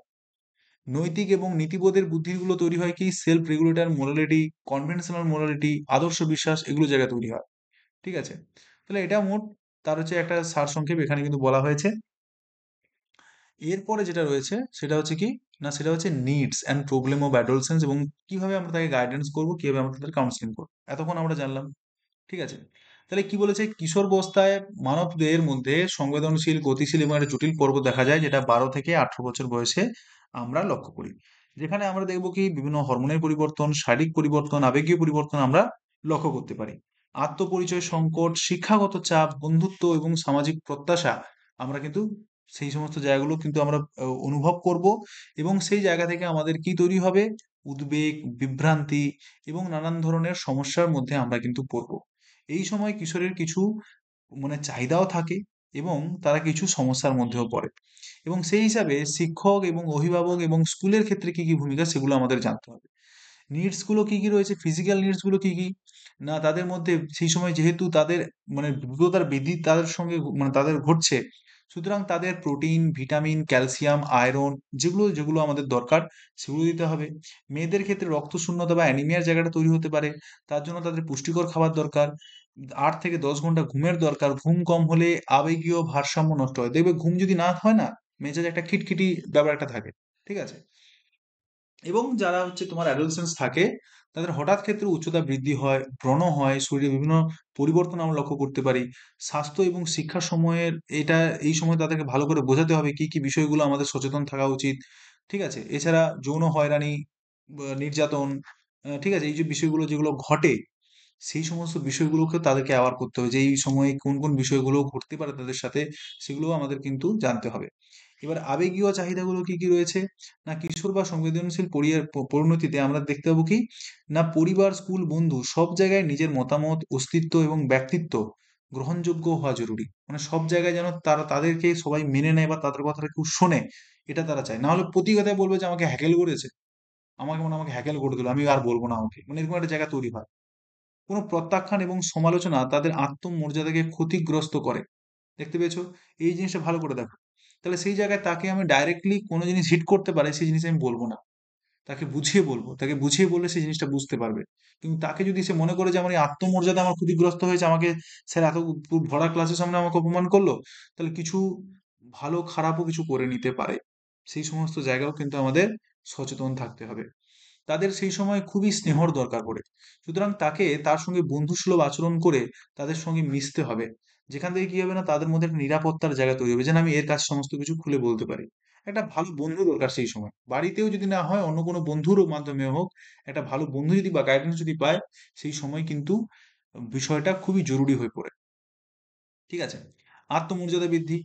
নৈতিক এবং নীতিবোধের বুদ্ধিগুলো তৈরি হয় কি, self regulator morality, conventional morality, আদর্শ বিশ্বাস, এগুলো জায়গা তৈরি হয়, ঠিক আছে। তাহলে এটা মোট তার হচ্ছে একটা সারসংক্ষেপ এখানে কিন্তু বলা হয়েছে। এরপরে যেটা রয়েছে সেটা হচ্ছে কি, না সেটা হচ্ছে needs and problem of adolescence, এবং কিভাবে আমরা তাকে গাইডেন্স করবো, কিভাবে আমরা তাদের কাউন্সিলিং করবো, এতক্ষণ আমরা জানলাম, ঠিক আছে। তাহলে কি বলেছে, কিশোরাবস্থায় মানব দেহের মধ্যে সংবেদনশীল, গতিশীল এবং একটা জটিল পর্ব দেখা যায়, যেটা 12 থেকে 18 বছর বয়সে আমরা লক্ষ্য করি, যেখানে আমরা দেখবো কি বিভিন্ন হরমোনের পরিবর্তন, শারীরিক পরিবর্তন, আবেগীয় পরিবর্তন আমরা লক্ষ্য করতে পারি। আত্মপরিচয় সংকট, শিক্ষাগত চাপ, বন্ধুত্ব এবং সামাজিক প্রত্যাশা, আমরা কিন্তু সেই সমস্ত জায়গাগুলো কিন্তু আমরা অনুভব করব, এবং সেই জায়গা থেকে আমাদের কি তৈরি হবে, উদ্বেগ, বিভ্রান্তি এবং নানান ধরনের সমস্যার মধ্যে আমরা কিন্তু পড়বো। এই সময় কিশোরের কিছু মানে চাহিদাও থাকে এবং তারা কিছু সমস্যার মধ্যেও পড়ে, এবং সেই হিসাবে শিক্ষক এবং অভিভাবক এবং স্কুলের ক্ষেত্রে কি কি ভূমিকা সেগুলো আমাদের জানতে হবে। নিডস গুলো কি কি রয়েছে, ফিজিক্যাল নিডস গুলো কি কি, না তাদের মধ্যে সেই সময় যেহেতু তাদের মানে বিদ্যুতার বৃদ্ধি তাদের সঙ্গে মানে তাদের ঘটছে, সুতরাং তাদের প্রোটিন, ভিটামিন, ক্যালসিয়াম, আয়রন, যেগুলো যেগুলো আমাদের দরকার সেগুলো দিতে হবে। মেয়েদের ক্ষেত্রে রক্ত শূন্যতা বা অ্যানিমিয়ার জায়গাটা তৈরি হতে পারে, তার জন্য তাদের পুষ্টিকর খাবার দরকার, 8 থেকে 10 ঘন্টা ঘুমের দরকার, ঘুম কম হলে আবেগীয় ভারসাম্য নষ্ট হয়, দেখবে ঘুম যদি না হয় না, মেজাজে একটা খিটখিটি ব্যাপার একটা থাকে, ঠিক আছে। এবং যারা হচ্ছে তোমার অ্যাডোলেসেন্স থাকে, তাদের হঠাৎ ক্ষেত্রে উচ্চতা বৃদ্ধি হয়, ব্রণ হয়, শরীরে বিভিন্ন পরিবর্তন আমরা লক্ষ্য করতে পারি। স্বাস্থ্য এবং শিক্ষা সময়ের এটা, এই সময় তাদেরকে ভালো করে বোঝাতে হবে কি কি বিষয়গুলো আমাদের সচেতন থাকা উচিত, ঠিক আছে। এছাড়া যৌন হয়রানি বা নির্যাতন, ঠিক আছে, এই যে বিষয়গুলো যেগুলো ঘটে, সেই সমস্ত বিষয়গুলোকে তাদেরকে অ্যাওয়ার করতে হবে, যে এই সময়ে কোন কোন বিষয়গুলো ঘটতে পারে তাদের সাথে, সেগুলোও আমাদের কিন্তু জানতে হবে। এবার আবেগীয় চাহিদাগুলো কি কি রয়েছে, না কিশোর বা সংবেদনশীল পরিণতিতে আমরা দেখতে পাবো কি, না পরিবার, স্কুল, বন্ধু সব জায়গায় নিজের মতামত, অস্তিত্ব এবং ব্যক্তিত্ব গ্রহণযোগ্য হওয়া জরুরি, মানে সব জায়গায় যেন তারা তাদেরকে সবাই মেনে নেয় বা তাদের কথাটা কেউ শোনে, এটা তারা চায়, না হলে প্রতি কথায় বলবে যে আমাকে হ্যাকেল করেছে, আমাকে মনে হয় আমাকে হ্যাকেল করে দিল, আমি আর বলবো না আমাকে, মানে এরকম একটা জায়গা তৈরি হয়। কোনো প্রত্যাখ্যান এবং সমালোচনা তাদের আত্মমর্যাদাকে ক্ষতিগ্রস্ত করে, দেখতে পেয়েছো, এই জিনিসটা ভালো করে দেখো। তাহলে সেই জায়গায় তাকে আমি ডাইরেক্টলি কোনো জিনিস হিট করতে পারে সেই জিনিস আমি বলবো না, তাকে বুঝিয়ে বলবো, তাকে বুঝিয়ে বললে সেই জিনিসটা বুঝতে পারবে। কিন্তু তাকে যদি সে মনে করে যে আমার এই আত্মমর্যাদা আমার ক্ষতিগ্রস্ত হয়েছে, আমাকে স্যার এত ভরা ক্লাসের সামনে আমাকে অপমান করলো, তাহলে কিছু ভালো খারাপও কিছু করে নিতে পারে। সেই সমস্ত জায়গাও কিন্তু আমাদের সচেতন থাকতে হবে। তাদের সেই সময় খুবই স্নেহর দরকার পড়ে, সুতরাং তাকে তার সঙ্গে বন্ধুসুলভ আচরণ করে তাদের সঙ্গে মিশতে হবে, যেখান থেকে কি হবে, না তাদের মধ্যে একটা নিরাপত্তার জায়গা তৈরি হবে, যেন আমি এর কাছে সমস্ত কিছু খুলে বলতে পারি। একটা ভালো বন্ধু দরকার সেই সময়, বাড়িতেও যদি না হয় অন্য কোনো বন্ধুর মাধ্যমে হোক, একটা ভালো বন্ধু যদি বা গাইডেন্স যদি পায়, সেই সময় কিন্তু বিষয়টা খুবই জরুরি হয়ে পড়ে, ঠিক আছে। আত্মমর্যাদা বৃদ্ধি,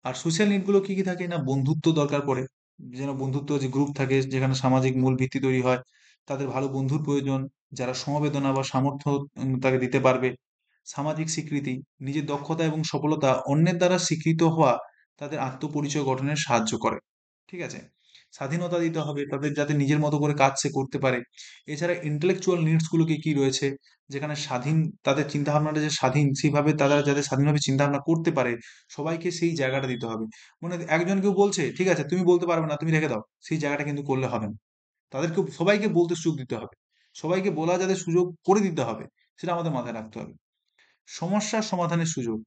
আর সোশ্যাল নিড গুলো কি কি থাকে, না বন্ধুত্ব দরকার পড়ে, যেন বন্ধুত্ব যে গ্রুপ থাকে যেখানে সামাজিক মূল ভিত্তি তৈরি হয়, তাদের ভালো বন্ধুর প্রয়োজন, যারা সমবেদনা বা সামর্থ্য তাকে দিতে পারবে। সামাজিক স্বীকৃতি, নিজের দক্ষতা এবং সফলতা অন্যের দ্বারা স্বীকৃত হওয়া তাদের আত্মপরিচয় গঠনে সাহায্য করে। ঠিক আছে? স্বাধীনতা দিতে হবে তাদের, যাতে নিজের মতো করে কাজ সে করতে পারে। এছাড়া ইন্টেলেকচুয়াল নিডস গুলো কি কি রয়েছে, যেখানে স্বাধীন, তাদের চিন্তা ভাবনাটা যে স্বাধীন, সেইভাবে তারা যাতে স্বাধীনভাবে চিন্তা ভাবনা করতে পারে, সবাইকে সেই জায়গাটা দিতে হবে। মানে একজন কেউ বলছে ঠিক আছে তুমি বলতে পারবে না, তুমি রেখে দাও, সেই জায়গাটা কিন্তু করলে হবে না। তাদেরকে সবাইকে বলতে সুযোগ দিতে হবে, সবাইকে বলা যাতে সুযোগ করে দিতে হবে, সেটা আমাদের মাথায় রাখতে হবে। সমস্যার সমাধানের সুযোগ,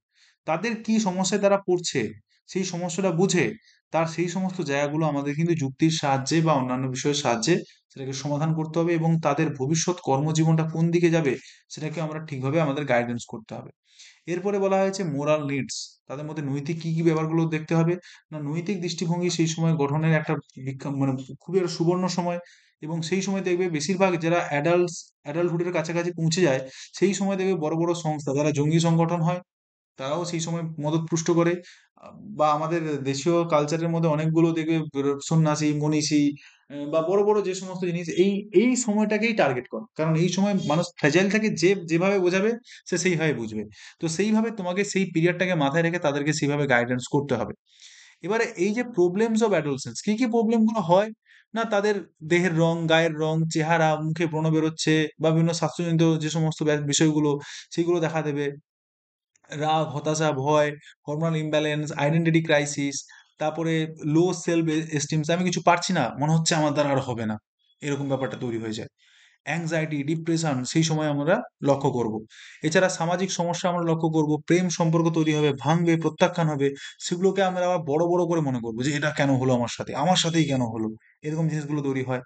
তাদের কি সমস্যায় তারা পড়ছে, সেই সমস্যাটা বুঝে তার সেই সমস্ত জায়গাগুলো আমাদের কিন্তু যুক্তির সাহায্যে বা অন্যান্য বিষয়ের সাহায্যে সেটাকে সমাধান করতে হবে, এবং তাদের ভবিষ্যৎ কর্মজীবনটা কোন দিকে যাবে সেটাকে আমরা ঠিকভাবে আমাদের গাইডেন্স করতে হবে। এরপরে বলা হয়েছে মোরাল নিডস, তাদের মধ্যে নৈতিক কি কি ব্যাপারগুলো দেখতে হবে। না, নৈতিক দৃষ্টিভঙ্গি সেই সময় গঠনের একটা মানে খুবই একটা সুবর্ণ সময়। এবং সেই সময় দেখবে বেশিরভাগ যারা অ্যাডাল্টহুডের কাছাকাছি পৌঁছে যায়, সেই সময় দেখবে বড় বড় সংস্থা যারা জঙ্গি সংগঠন হয়, তারাও সেই সময় মদতপুষ্ট করে। বা আমাদের দেশীয় কালচারের মধ্যে অনেকগুলো দেখবে সন্ন্যাসী মনীষী, বা বড় বড় যে সমস্ত জিনিস এই এই সময়টাকেই টার্গেট করে, কারণ এই সময় মানুষ ফ্র্যাজাইল থাকে, যে যেভাবে বোঝাবে সে সেইভাবে বুঝবে। তো সেইভাবে তোমাকে সেই পিরিয়ডটাকে মাথায় রেখে তাদেরকে সেইভাবে গাইডেন্স করতে হবে। এবারে এই যে প্রবলেমস অফ অ্যাডোলসেন্স, কি কি প্রবলেম গুলো হয়, না তাদের দেহের রং, গায়ের রং, চেহারা, মুখে ব্রণ বেরোচ্ছে, বা বিভিন্ন স্বাস্থ্যজনিত যে সমস্ত বিষয়গুলো সেগুলো দেখা দেবে। রাগ, হতাশা, ভয়, হরমোনাল ইমব্যালেন্স, আইডেন্টিটি ক্রাইসিস, তারপরে লো সেলফ এস্টিম, আমি কিছু পারছি না, মনে হচ্ছে আমার দ্বারা আর হবে না, এরকম ব্যাপারটা তৈরি হয়ে যায়। অ্যাংজাইটি, ডিপ্রেশন সেই সময় আমরা লক্ষ্য করব। এছাড়া সামাজিক সমস্যা আমরা লক্ষ্য করব, প্রেম সম্পর্ক তৈরি হবে, ভাঙবে, প্রত্যাখ্যান হবে, সেগুলোকে আমরা আবার বড় বড় করে মনে করবো যে এটা কেন হলো আমার সাথে, আমার সাথেই কেন হলো, এরকম জিনিসগুলো তৈরি হয়।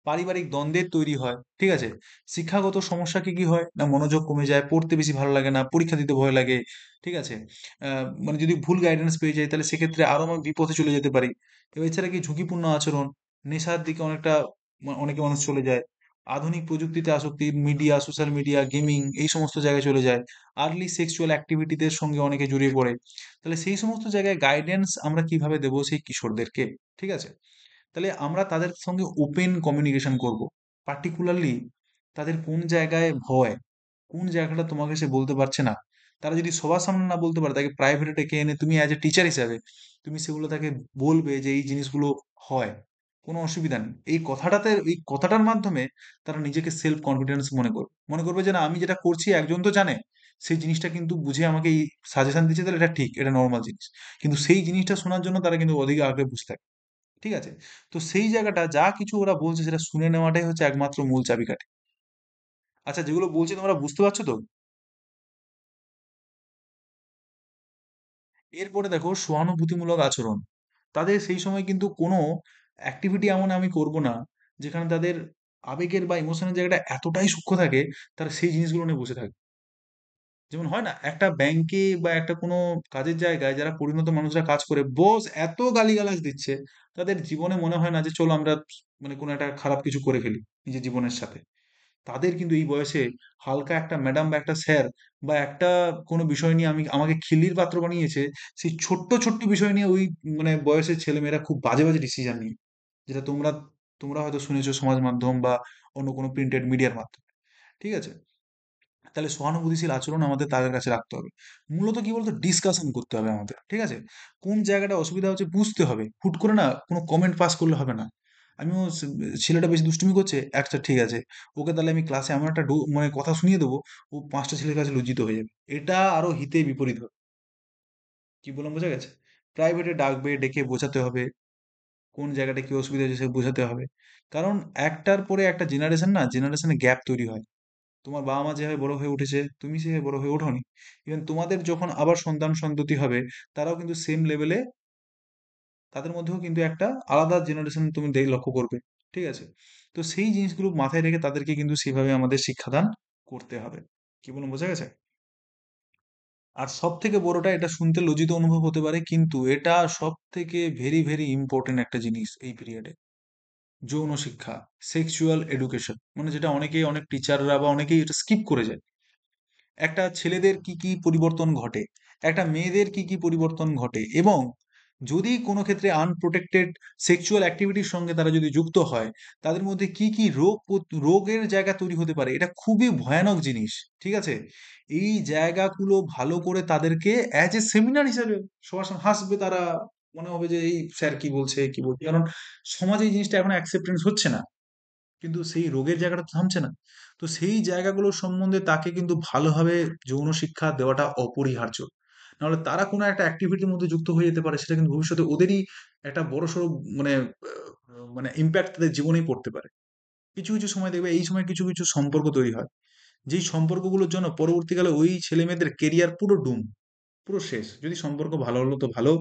পারিবারিক দ্বন্দ্বের তৈরি হয়। ঠিক আছে? শিক্ষাগত সমস্যা কি কি হয়, না মনোযোগ কমে যায়, পড়তে বেশি ভালো লাগে না, পরীক্ষা দিতে ভয় লাগে। ঠিক আছে? মানে যদি ভুল গাইডেন্স পেয়ে যাই তাহলে সেক্ষেত্রে আরো আমি বিপথে চলে যেতে পারি। এবার এছাড়া কি ঝুঁকিপূর্ণ আচরণ, নেশার দিকে অনেকটা অনেকে মানুষ চলে যায়। আধুনিক প্রযুক্তিতে আসক্তি, মিডিয়া, সোশ্যাল মিডিয়া, গেমিং এই সমস্ত জায়গায় চলে যায়। আর্লি সেক্সুয়াল অ্যাক্টিভিটিদের সঙ্গে অনেকে জড়িয়ে পড়ে। তাহলে সেই সমস্ত জায়গায় গাইডেন্স আমরা কিভাবে দেবো সেই কিশোরদেরকে? ঠিক আছে? তাহলে আমরা তাদের সঙ্গে ওপেন কমিউনিকেশন করব। পার্টিকুলারলি তাদের কোন জায়গায় ভয়, কোন জায়গাটা তোমাকে সে বলতে পারছে না, তারা যদি সবার সামনে না বলতে পারে, তাকে প্রাইভেটে ডেকে এনে তুমি অ্যাজ এ টিচার হিসাবে তুমি সেগুলো তাকে বলবে যে এই জিনিসগুলো হয়, কোনো অসুবিধা নেই। এই কথাটার মাধ্যমে তারা নিজেকে সেলফ কনফিডেন্স মনে করবে যে না, আমি যেটা করছি একজন তো জানে, সেই জিনিসটা কিন্তু বুঝে আমাকে এই সাজেশন দিচ্ছে, তাহলে এটা ঠিক, এটা নর্মাল জিনিস। কিন্তু সেই জিনিসটা শোনার জন্য তারা কিন্তু অধিক আগ্রহে বুঝতে থাকে। ঠিক আছে? তো সেই জায়গাটা যা কিছু ওরা বলছে সেটা শুনে নেওয়াটাই হচ্ছে একমাত্র মূল চাবিকাঠি। আচ্ছা, যেগুলো বলছি তোমরা বুঝতে পারছো তো? এরপরে দেখো সহানুভূতিমূলক আচরণ। তাদের সেই সময় কিন্তু কোনো অ্যাক্টিভিটি এমন আমি করব না যেখানে তাদের আবেগের বা ইমোশনের জায়গাটা এতটাই সূক্ষ্ম থাকে, তারা সেই জিনিসগুলো নিয়ে বসে থাকে। যেমন হয় না, একটা ব্যাংকে বা একটা কোনো কাজের জায়গায় যারা পরিণত মানুষরা কাজ করে, বস এত গালিগালাজ দিচ্ছে, তাদের জীবনে মনে হয় না যে চলো আমরা মানে কোনো একটা খারাপ কিছু করে ফেলি নিজের জীবনের সাথে। তাদের কিন্তু এই বয়সে হালকা একটা ম্যাডাম বা একটা স্যার বা একটা কোনো বিষয় নিয়ে আমাকে খিল্লির পাত্র বানিয়েছে, সেই ছোট্ট ছোট্ট বিষয় নিয়ে ওই মানে বয়সের ছেলেমেয়েরা খুব বাজে বাজে ডিসিশন নিয়ে, যেটা তোমরা তোমরা হয়তো শুনেছো সমাজ মাধ্যম বা অন্য কোনো প্রিন্টেড মিডিয়ার মাধ্যমে। ঠিক আছে? তাহলে সহানুভূতিশীল আচরণ আমাদের তাদের কাছে রাখতে হবে। মূলত কি বলতো, ডিসকাশন করতে হবে আমাদের। ঠিক আছে? কোন জায়গাটা অসুবিধা হচ্ছে বুঝতে হবে, হুট করে না কোনো কমেন্ট পাস করলে হবে না। আমিও ছেলেটা বেশি দুষ্টুমি করছে, আচ্ছা ঠিক আছে, ওকে তাহলে আমি ক্লাসে এমন একটা মানে কথা শুনিয়ে দেবো, ও পাঁচটা ছেলের কাছে লজ্জিত হয়ে যাবে। এটা আরো হিতে বিপরীত হবে। কি বললাম বোঝা গেছে? প্রাইভেটে ডাকবে, ডেকে বোঝাতে হবে কোন জায়গাটা কি অসুবিধা হচ্ছে, সে বোঝাতে হবে। কারণ একটার পরে একটা জেনারেশন, না জেনারেশনে গ্যাপ তৈরি হয়। তোমার বাবা মা যেভাবে বড় হয়ে উঠেছে তুমি সেভাবে বড় হয়ে ওঠোনি। ইভেন তোমাদের যখন আবার সন্তান সন্ততি হবে, তারাও কিন্তু সেম লেভেলে, তাদের মধ্যেও কিন্তু একটা আলাদা জেনারেশন তুমি লক্ষ্য করবে। ঠিক আছে? তো সেই জিনিসগুলো মাথায় রেখে তাদেরকে কিন্তু সেভাবে আমাদের শিক্ষাদান করতে হবে। কি বলুন, বোঝা গেছে? আর সব থেকে বড়টা, এটা শুনতে লজ্জিত অনুভব হতে পারে, কিন্তু এটা সব থেকে ভেরি ভেরি ইম্পর্টেন্ট একটা জিনিস এই পিরিয়ডে। যৌন শিক্ষা, সেক্সুয়াল এডুকেশন, মানে যেটা অনেকেই, অনেক টিচাররা বা অনেকেই এটা স্কিপ করে যায়। একটা ছেলেদের কি কি পরিবর্তন ঘটে, একটা মেয়েদের কি কি পরিবর্তন ঘটে, এবং যদি কোনো ক্ষেত্রে আনপ্রোটেক্টেড সেক্সুয়াল অ্যাক্টিভিটির সঙ্গে তারা যদি যুক্ত হয়, তাদের মধ্যে কি কি রোগের জায়গা তৈরি হতে পারে, এটা খুবই ভয়ানক জিনিস। ঠিক আছে? এই জায়গাগুলো ভালো করে তাদেরকে অ্যাজ এ সেমিনার হিসেবে সবার সামনে হাসবে তারা, মনে হবে যে এই স্যার কি বলছে কি বলছে, কারণ সমাজে এই জিনিসটা এখন অ্যাকসেপ্টেন্স হচ্ছে না, কিন্তু সেই রোগের জায়গাটা তো থামছে না। তো সেই জায়গাগুলোর সম্বন্ধে তাকে কিন্তু ভালোভাবে যৌন শিক্ষা দেওয়াটা অপরিহার্য। নাহলে তারা কোনো একটা অ্যাক্টিভিটির মধ্যে যুক্ত হয়ে যেতে পারে, সেটা কিন্তু ভবিষ্যতে ওদেরই একটা বড়সড় মানে মানে ইম্প্যাক্ট তাদের জীবনেই পড়তে পারে। কিছু কিছু সময় দেখবে এই সময় কিছু কিছু সম্পর্ক তৈরি হয়, যেই সম্পর্কগুলোর জন্য পরবর্তীকালে ওই ছেলে মেয়েদের কেরিয়ার পুরো ডুম, পুরো শেষ। যদি সম্পর্ক ভালো হলো তো ভালো,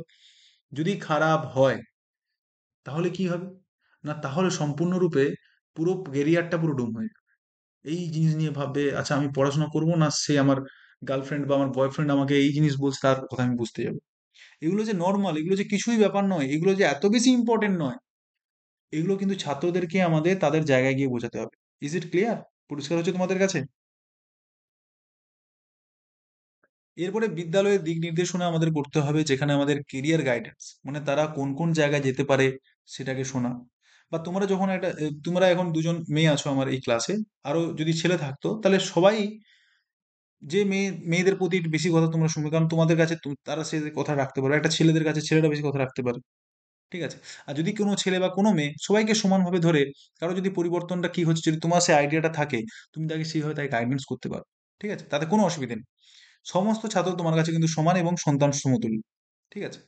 যদি খারাপ হয় তাহলে কি হবে? না তাহলে সম্পূর্ণরূপে পুরো কেরিয়ারটা পুরো ডুম হয়ে যাবে। এই জিনিস নিয়ে ভাববে, আচ্ছা আমি পড়াশোনা করব না, সে আমার গার্লফ্রেন্ড বা আমার বয়ফ্রেন্ড আমাকে এই জিনিস বলছে তার কথা আমি বুঝতে যাবো। এগুলো যে নর্মাল, এগুলো যে কিছুই ব্যাপার নয়, এগুলো যে এত বেশি ইম্পর্টেন্ট নয়, এগুলো কিন্তু ছাত্রদেরকে আমাদের তাদের জায়গায় গিয়ে বোঝাতে হবে। Is it clear? পরিষ্কার হচ্ছে তোমাদের কাছে? এরপরে বিদ্যালয়ের দিক নির্দেশনা আমাদের করতে হবে, যেখানে আমাদের কেরিয়ার গাইডেন্স, মানে তারা কোন কোন জায়গায় যেতে পারে সেটাকে শোনা। বা তোমরা যখন তোমরা এখন দুজন মেয়ে আছো আমার এই ক্লাসে, আরো যদি ছেলে থাকতো তাহলে সবাই যে মেয়েদের প্রতি একটু বেশি কথা তোমরা শুনবে, কারণ তোমাদের কাছে তারা সে কথা রাখতে পারবে, একটা ছেলেদের কাছে ছেলেরা বেশি কথা রাখতে পারে। ঠিক আছে? আর যদি কোনো ছেলে বা কোনো মেয়ে সবাইকে সমানভাবে ধরে, কারো যদি পরিবর্তনটা কি হচ্ছে যদি তোমার সেই আইডিয়াটা থাকে, তুমি তাকে সেইভাবে তাকে গাইডেন্স করতে পারো। ঠিক আছে? তাতে কোনো অসুবিধা নেই। সমস্ত ছাত্র তোমার কাছে কিন্তু সমান এবং সন্তান সমতুল্য। ঠিক আছে?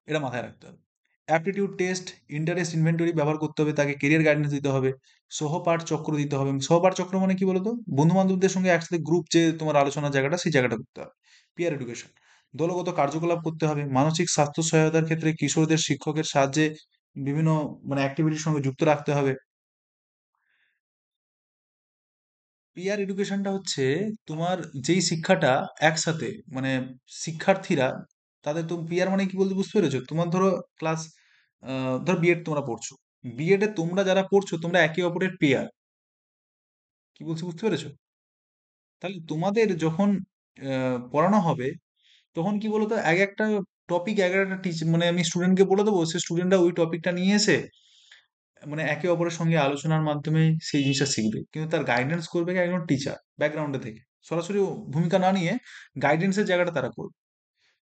এটা মাথায় রাখতে হবে। অ্যাপটিটিউড টেস্ট, ইন্টারেস্ট ইনভেন্টরি ব্যবহার করতে হবে, তাকে কেরিয়ার গাইডেন্স দিতে হবে, সহপাঠ চক্র দিতে হবে। সহপাঠ চক্র মানে কি বলতো? বন্ধু বান্ধবদের সঙ্গে একসাথে গ্রুপ, যে তোমার আলোচনার জায়গাটা সেই জায়গাটা করতে হবে। পিয়ার এডুকেশন, দলগত কার্যকলাপ করতে হবে। মানসিক স্বাস্থ্য সহায়তার ক্ষেত্রে কিশোরদের শিক্ষকের সাহায্যে বিভিন্ন মানে অ্যাক্টিভিটির সঙ্গে যুক্ত রাখতে হবে। পিয়ার এডুকেশনটা হচ্ছে তোমার যেই শিক্ষাটা একসাথে, মানে শিক্ষার্থীরা, তাদের তো পিয়ার মানে কি বলতে বুঝতে পেরেছো? তোমার ধরো ক্লাস, ধর বিএড তোমরা পড়ছো, বিএডে তোমরা যারা পড়ছো তোমরা একে অপরের পেয়ার। কি বলছি বুঝতে পেরেছো? তাহলে তোমাদের যখন পড়ানো হবে, তখন কি বলতো, এক একটা টপিক এক একটা মানে আমি স্টুডেন্টকে বলে দেবো, সে স্টুডেন্টরা ওই টপিকটা নিয়ে এসে মানে একে অপরের সঙ্গে আলোচনার মাধ্যমে সেই জিনিসটা শিখবে, কিন্তু তার গাইডেন্স করবে কি একজন টিচার ব্যাকগ্রাউন্ডে থেকে, সরাসরি ভূমিকা না নিয়ে গাইডেন্সের জায়গাটা তারা করবে।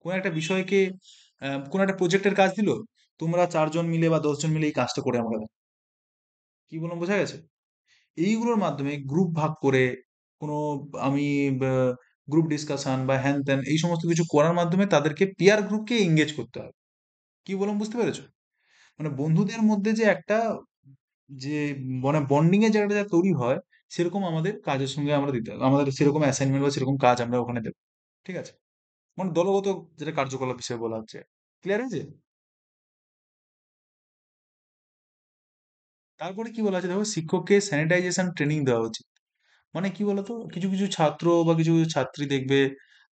কোনো একটা বিষয়কে কোনো একটা প্রজেক্টের কাজ দিল, তোমরা 4 জন মিলে বা 10 জন মিলে এই কাজটা করে আমরা দেখাবো। কি বললাম বোঝা গেছে? এইগুলোর মাধ্যমে গ্রুপ ভাগ করে কোনো, আমি গ্রুপ ডিসকাশন বা হ্যান ত্যান এই সমস্ত কিছু করার মাধ্যমে তাদেরকে পিয়ার গ্রুপকে এঙ্গেজ করতে হবে। কি বললাম বুঝতে পেরেছো? মানে বন্ধুদের মধ্যে যে একটা, যে মানে বন্ডিং এর জায়গাটা যা তৈরি হয়, সেরকম আমাদের কাজের সঙ্গে আমরা দিতে হবে, আমাদের সেরকম অ্যাসাইনমেন্ট বা সেরকম কাজ আমরা ওখানে দেবো। ঠিক আছে? মানে দলগত যেটা কার্যকলাপ হিসেবে বলা হচ্ছে। ক্লিয়ার হয়েছে? তারপরে কি বলা আছে দেখো, শিক্ষককে স্যানিটাইজেশন ট্রেনিং দেওয়া উচিত। মানে কি বলতো, কিছু কিছু ছাত্র বা কিছু কিছু ছাত্রী দেখবে,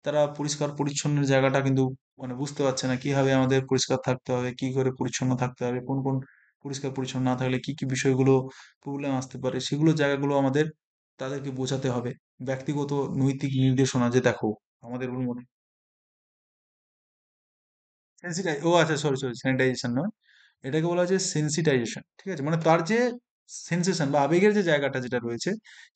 তারা পরিষ্কার পরিচ্ছন্নের জায়গাটা কিন্তু মানে বুঝতে পারছে না, কিভাবে আমাদের পরিষ্কার থাকতে হবে, কি করে পরিচ্ছন্ন থাকতে হবে, কোন কোন পরিষ্কার পরিচ্ছন্ন না থাকলে কি কি বিষয়গুলো প্রবলেম আসতে পারে, সেগুলো জায়গাগুলো আমাদের তাদেরকে বোঝাতে হবে। ব্যক্তিগত নৈতিক নির্দেশনা, যে দেখো আমাদের মনে ও আচ্ছা, সরি সরি, স্যানিটাইজেশন নয়, এটাকে বলা হচ্ছে সেন্সিটাইজেশন। ঠিক আছে? মানে তার যে সেন্সেশন বা আবেগের যে জায়গাটা যেটা রয়েছে,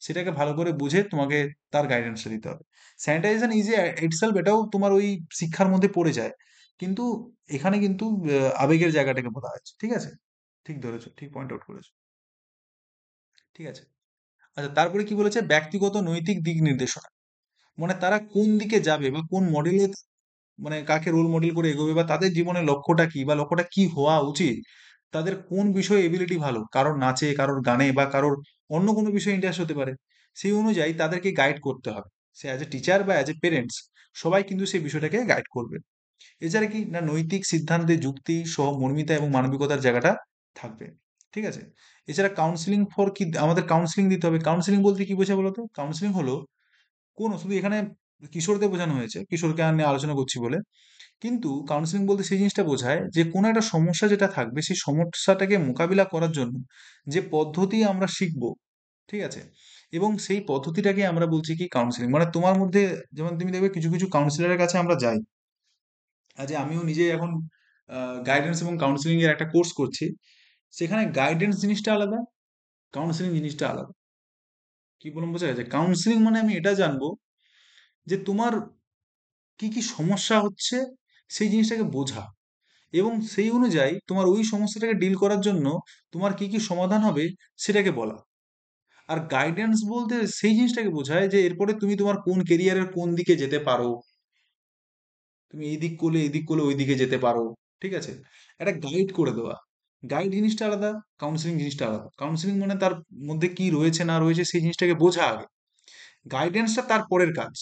সেটাকে ভালো করে বুঝে তোমাকে তার গাইডেন্সটা দিতে হবে। স্যানিটাইজেশন ইজ ইটসেলফ, এটাও তোমার ওই শিক্ষার মধ্যে পড়ে যায়, কিন্তু এখানে কিন্তু আবেগের জায়গাটাকে বলা হয়েছে। ঠিক আছে? ঠিক ধরেছো, ঠিক পয়েন্ট আউট করেছো। ঠিক আছে? আচ্ছা, তারপরে কি বলেছে, ব্যক্তিগত নৈতিক দিক নির্দেশনা, মানে তারা কোন দিকে যাবে বা কোন মডেলে, মানে কাকে রোল মডেল করে এগোবে, বা তাদের জীবনের লক্ষ্যটা কি বা লক্ষ্যটা কি হওয়া উচিত, তাদের কোন বিষয়ে এবিলিটি ভালো, কারোর নাচে, কারোর গানে, বা কারোর অন্য কোনো বিষয়ে ইন্টারেস্ট হতে পারে, সেই অনুযায়ী তাদেরকে গাইড করতে হবে। সে অ্যাজ এ টিচার বা অ্যাজ এ পেরেন্টস, সবাই কিন্তু সেই বিষয়টাকে গাইড করবে। এছাড়া কি না, নৈতিক সিদ্ধান্তে যুক্তি সহমর্মিতা এবং মানবিকতার জায়গাটা থাকবে। ঠিক আছে? এছাড়া কাউন্সিলিং ফর কি, আমাদের কাউন্সিলিং দিতে হবে। কাউন্সিলিং বলতে কি বোঝায় বলতো? কাউন্সিলিং হলো কোন, শুধু এখানে কিশোরদের বোঝানো হয়েছে, কিশোরকে নিয়ে আলোচনা করছি বলে, কিন্তু কাউন্সিলিং বলতে সেই জিনিসটা বোঝায় যে কোনো একটা সমস্যা যেটা থাকবে, সেই সমস্যাটাকে মোকাবিলা করার জন্য যে পদ্ধতি আমরা শিখব, ঠিক আছে, এবং সেই পদ্ধতিটাকে আমরা বলছি কি কাউন্সিলিং। মানে তোমার মধ্যে, যেমন তুমি দেখবে কিছু কিছু কাউন্সিলরের কাছে আমরা যাই, আজ আমিও নিজে এখন গাইডেন্স এবং কাউন্সিলিং এর একটা কোর্স করছি, সেখানে গাইডেন্স জিনিসটা আলাদা, কাউন্সিলিং জিনিসটা আলাদা। কি বলুন, বোঝা গেছে? কাউন্সিলিং মানে আমি এটা জানবো যে তোমার কি কি সমস্যা হচ্ছে, সেই জিনিসটাকে বোঝা, এবং সেই অনুযায়ী তোমার ওই সমস্যাটাকে ডিল করার জন্য তোমার কি কি সমাধান হবে সেটাকে বলা। আর গাইডেন্স বলতে সেই জিনিসটাকে বোঝায় যে এরপরে তুমি তোমার কোন কেরিয়ারের কোন দিকে যেতে পারো, তুমি এই দিক করলে এই দিক করলে ওই দিকে যেতে পারো। ঠিক আছে? একটা গাইড করে দেওয়া। গাইড জিনিসটা আলাদা, কাউন্সিলিং জিনিসটা আলাদা। কাউন্সিলিং মানে তার মধ্যে কি রয়েছে না রয়েছে সেই জিনিসটাকে বোঝা আগে। গাইডেন্সটা তার পরের কাজ।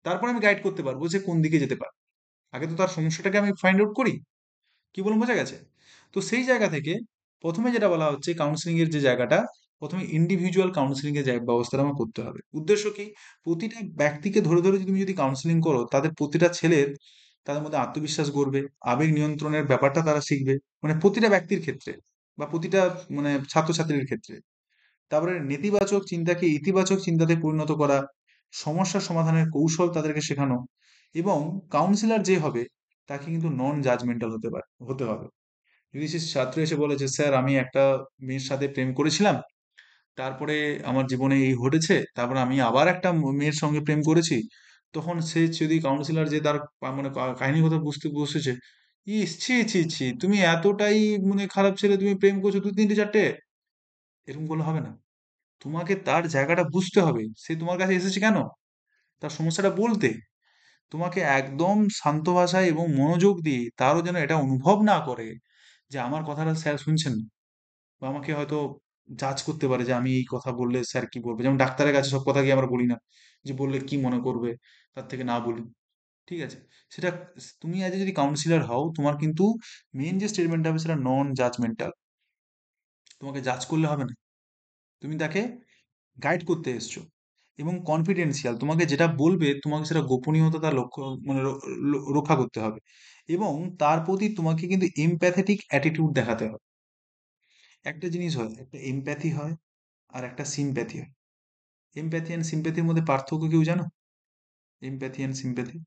তারপর আমি গাইড করতে পারবো যে কোন দিকে যেতে পারে। আগে তো তার সমস্যাটাকে আমি ফাইন্ড আউট করি। কি বলুন, বোঝা গেছে? তো সেই জায়গা থেকে প্রথমে যেটা বলা হচ্ছে কাউন্সিলিং এর যে জায়গাটা, প্রথমে ইন্ডিভিজুয়াল কাউন্সিলিং এর ব্যবস্থাটা আমার করতে হবে। উদ্দেশ্য কি? প্রতিটা ব্যক্তিকে ধরে ধরে তুমি যদি কাউন্সিলিং করো, তাদের প্রতিটা ছেলের, তাদের মধ্যে আত্মবিশ্বাস গড়বে, আবেগ নিয়ন্ত্রণের ব্যাপারটা তারা শিখবে, মানে প্রতিটা ব্যক্তির ক্ষেত্রে বা প্রতিটা মানে ছাত্রছাত্রীর ক্ষেত্রে। তারপরে নেতিবাচক চিন্তাকে ইতিবাচক চিন্তাতে পরিণত করা, সমস্যা সমাধানের কৌশল তাদেরকে শেখানো, এবং কাউন্সিলর যে হবে তাকে কিন্তু নন জাজমেন্টাল হতে হবে। যদি সে ছাত্র এসে বলে যে স্যার আমি একটা মেয়ের সাথে প্রেম করেছিলাম, তারপরে আমার জীবনে এই ঘটেছে, তারপরে আমি আবার একটা মেয়ের সঙ্গে প্রেম করেছি, তখন সে যদি কাউন্সিলর যে তার মানে কাহিনী কথা বুঝতে বসেছে, ইস ছি ছি ছি, তুমি এতটাই মানে খারাপ ছেলে, তুমি প্রেম করছো দু তিনটে চারটে, এরকম বলে হবে না। তোমাকে তার জায়গাটা বুঝতে হবে, সে তোমার কাছে এসেছে কেন, তার সমস্যাটা বলতে। তোমাকে একদম শান্ত ভাষায় এবং মনোযোগ দিয়ে, তারও যেন এটা অনুভব না করে যে আমার কথাটা স্যার শুনছেন না, বা আমাকে হয়তো জাজ করতে পারে যে আমি এই কথা বললে স্যার কি বলবে। যেমন ডাক্তারের কাছে সব কথা গিয়ে আমরা বলি না, যে বললে কি মনে করবে, তার থেকে না বলি। ঠিক আছে? সেটা তুমি আজ যদি কাউন্সিলর হও, তোমার কিন্তু মেন যে স্টেটমেন্ট হবে সেটা নন জাজমেন্টাল। তোমাকে জাজ করলে হবে না, তুমি তাকে গাইড করতে এসছো। এবং কনফিডেন্সিয়াল, তোমাকে যেটা বলবে তোমাকে সেটা গোপনীয়তা লক্ষ্য মানে রক্ষা করতে হবে। এবং তার প্রতি তোমাকে কিন্তু এমপ্যাথেটিক অ্যাটিটিউড দেখাতে হবে। একটা জিনিস হয়, একটা এমপ্যাথি হয় আর একটা সিম্প্যাথি হয়। এমপ্যাথি অ্যান্ড সিম্প্যাথির মধ্যে পার্থক্য কেউ জানো? Empathy and sympathy?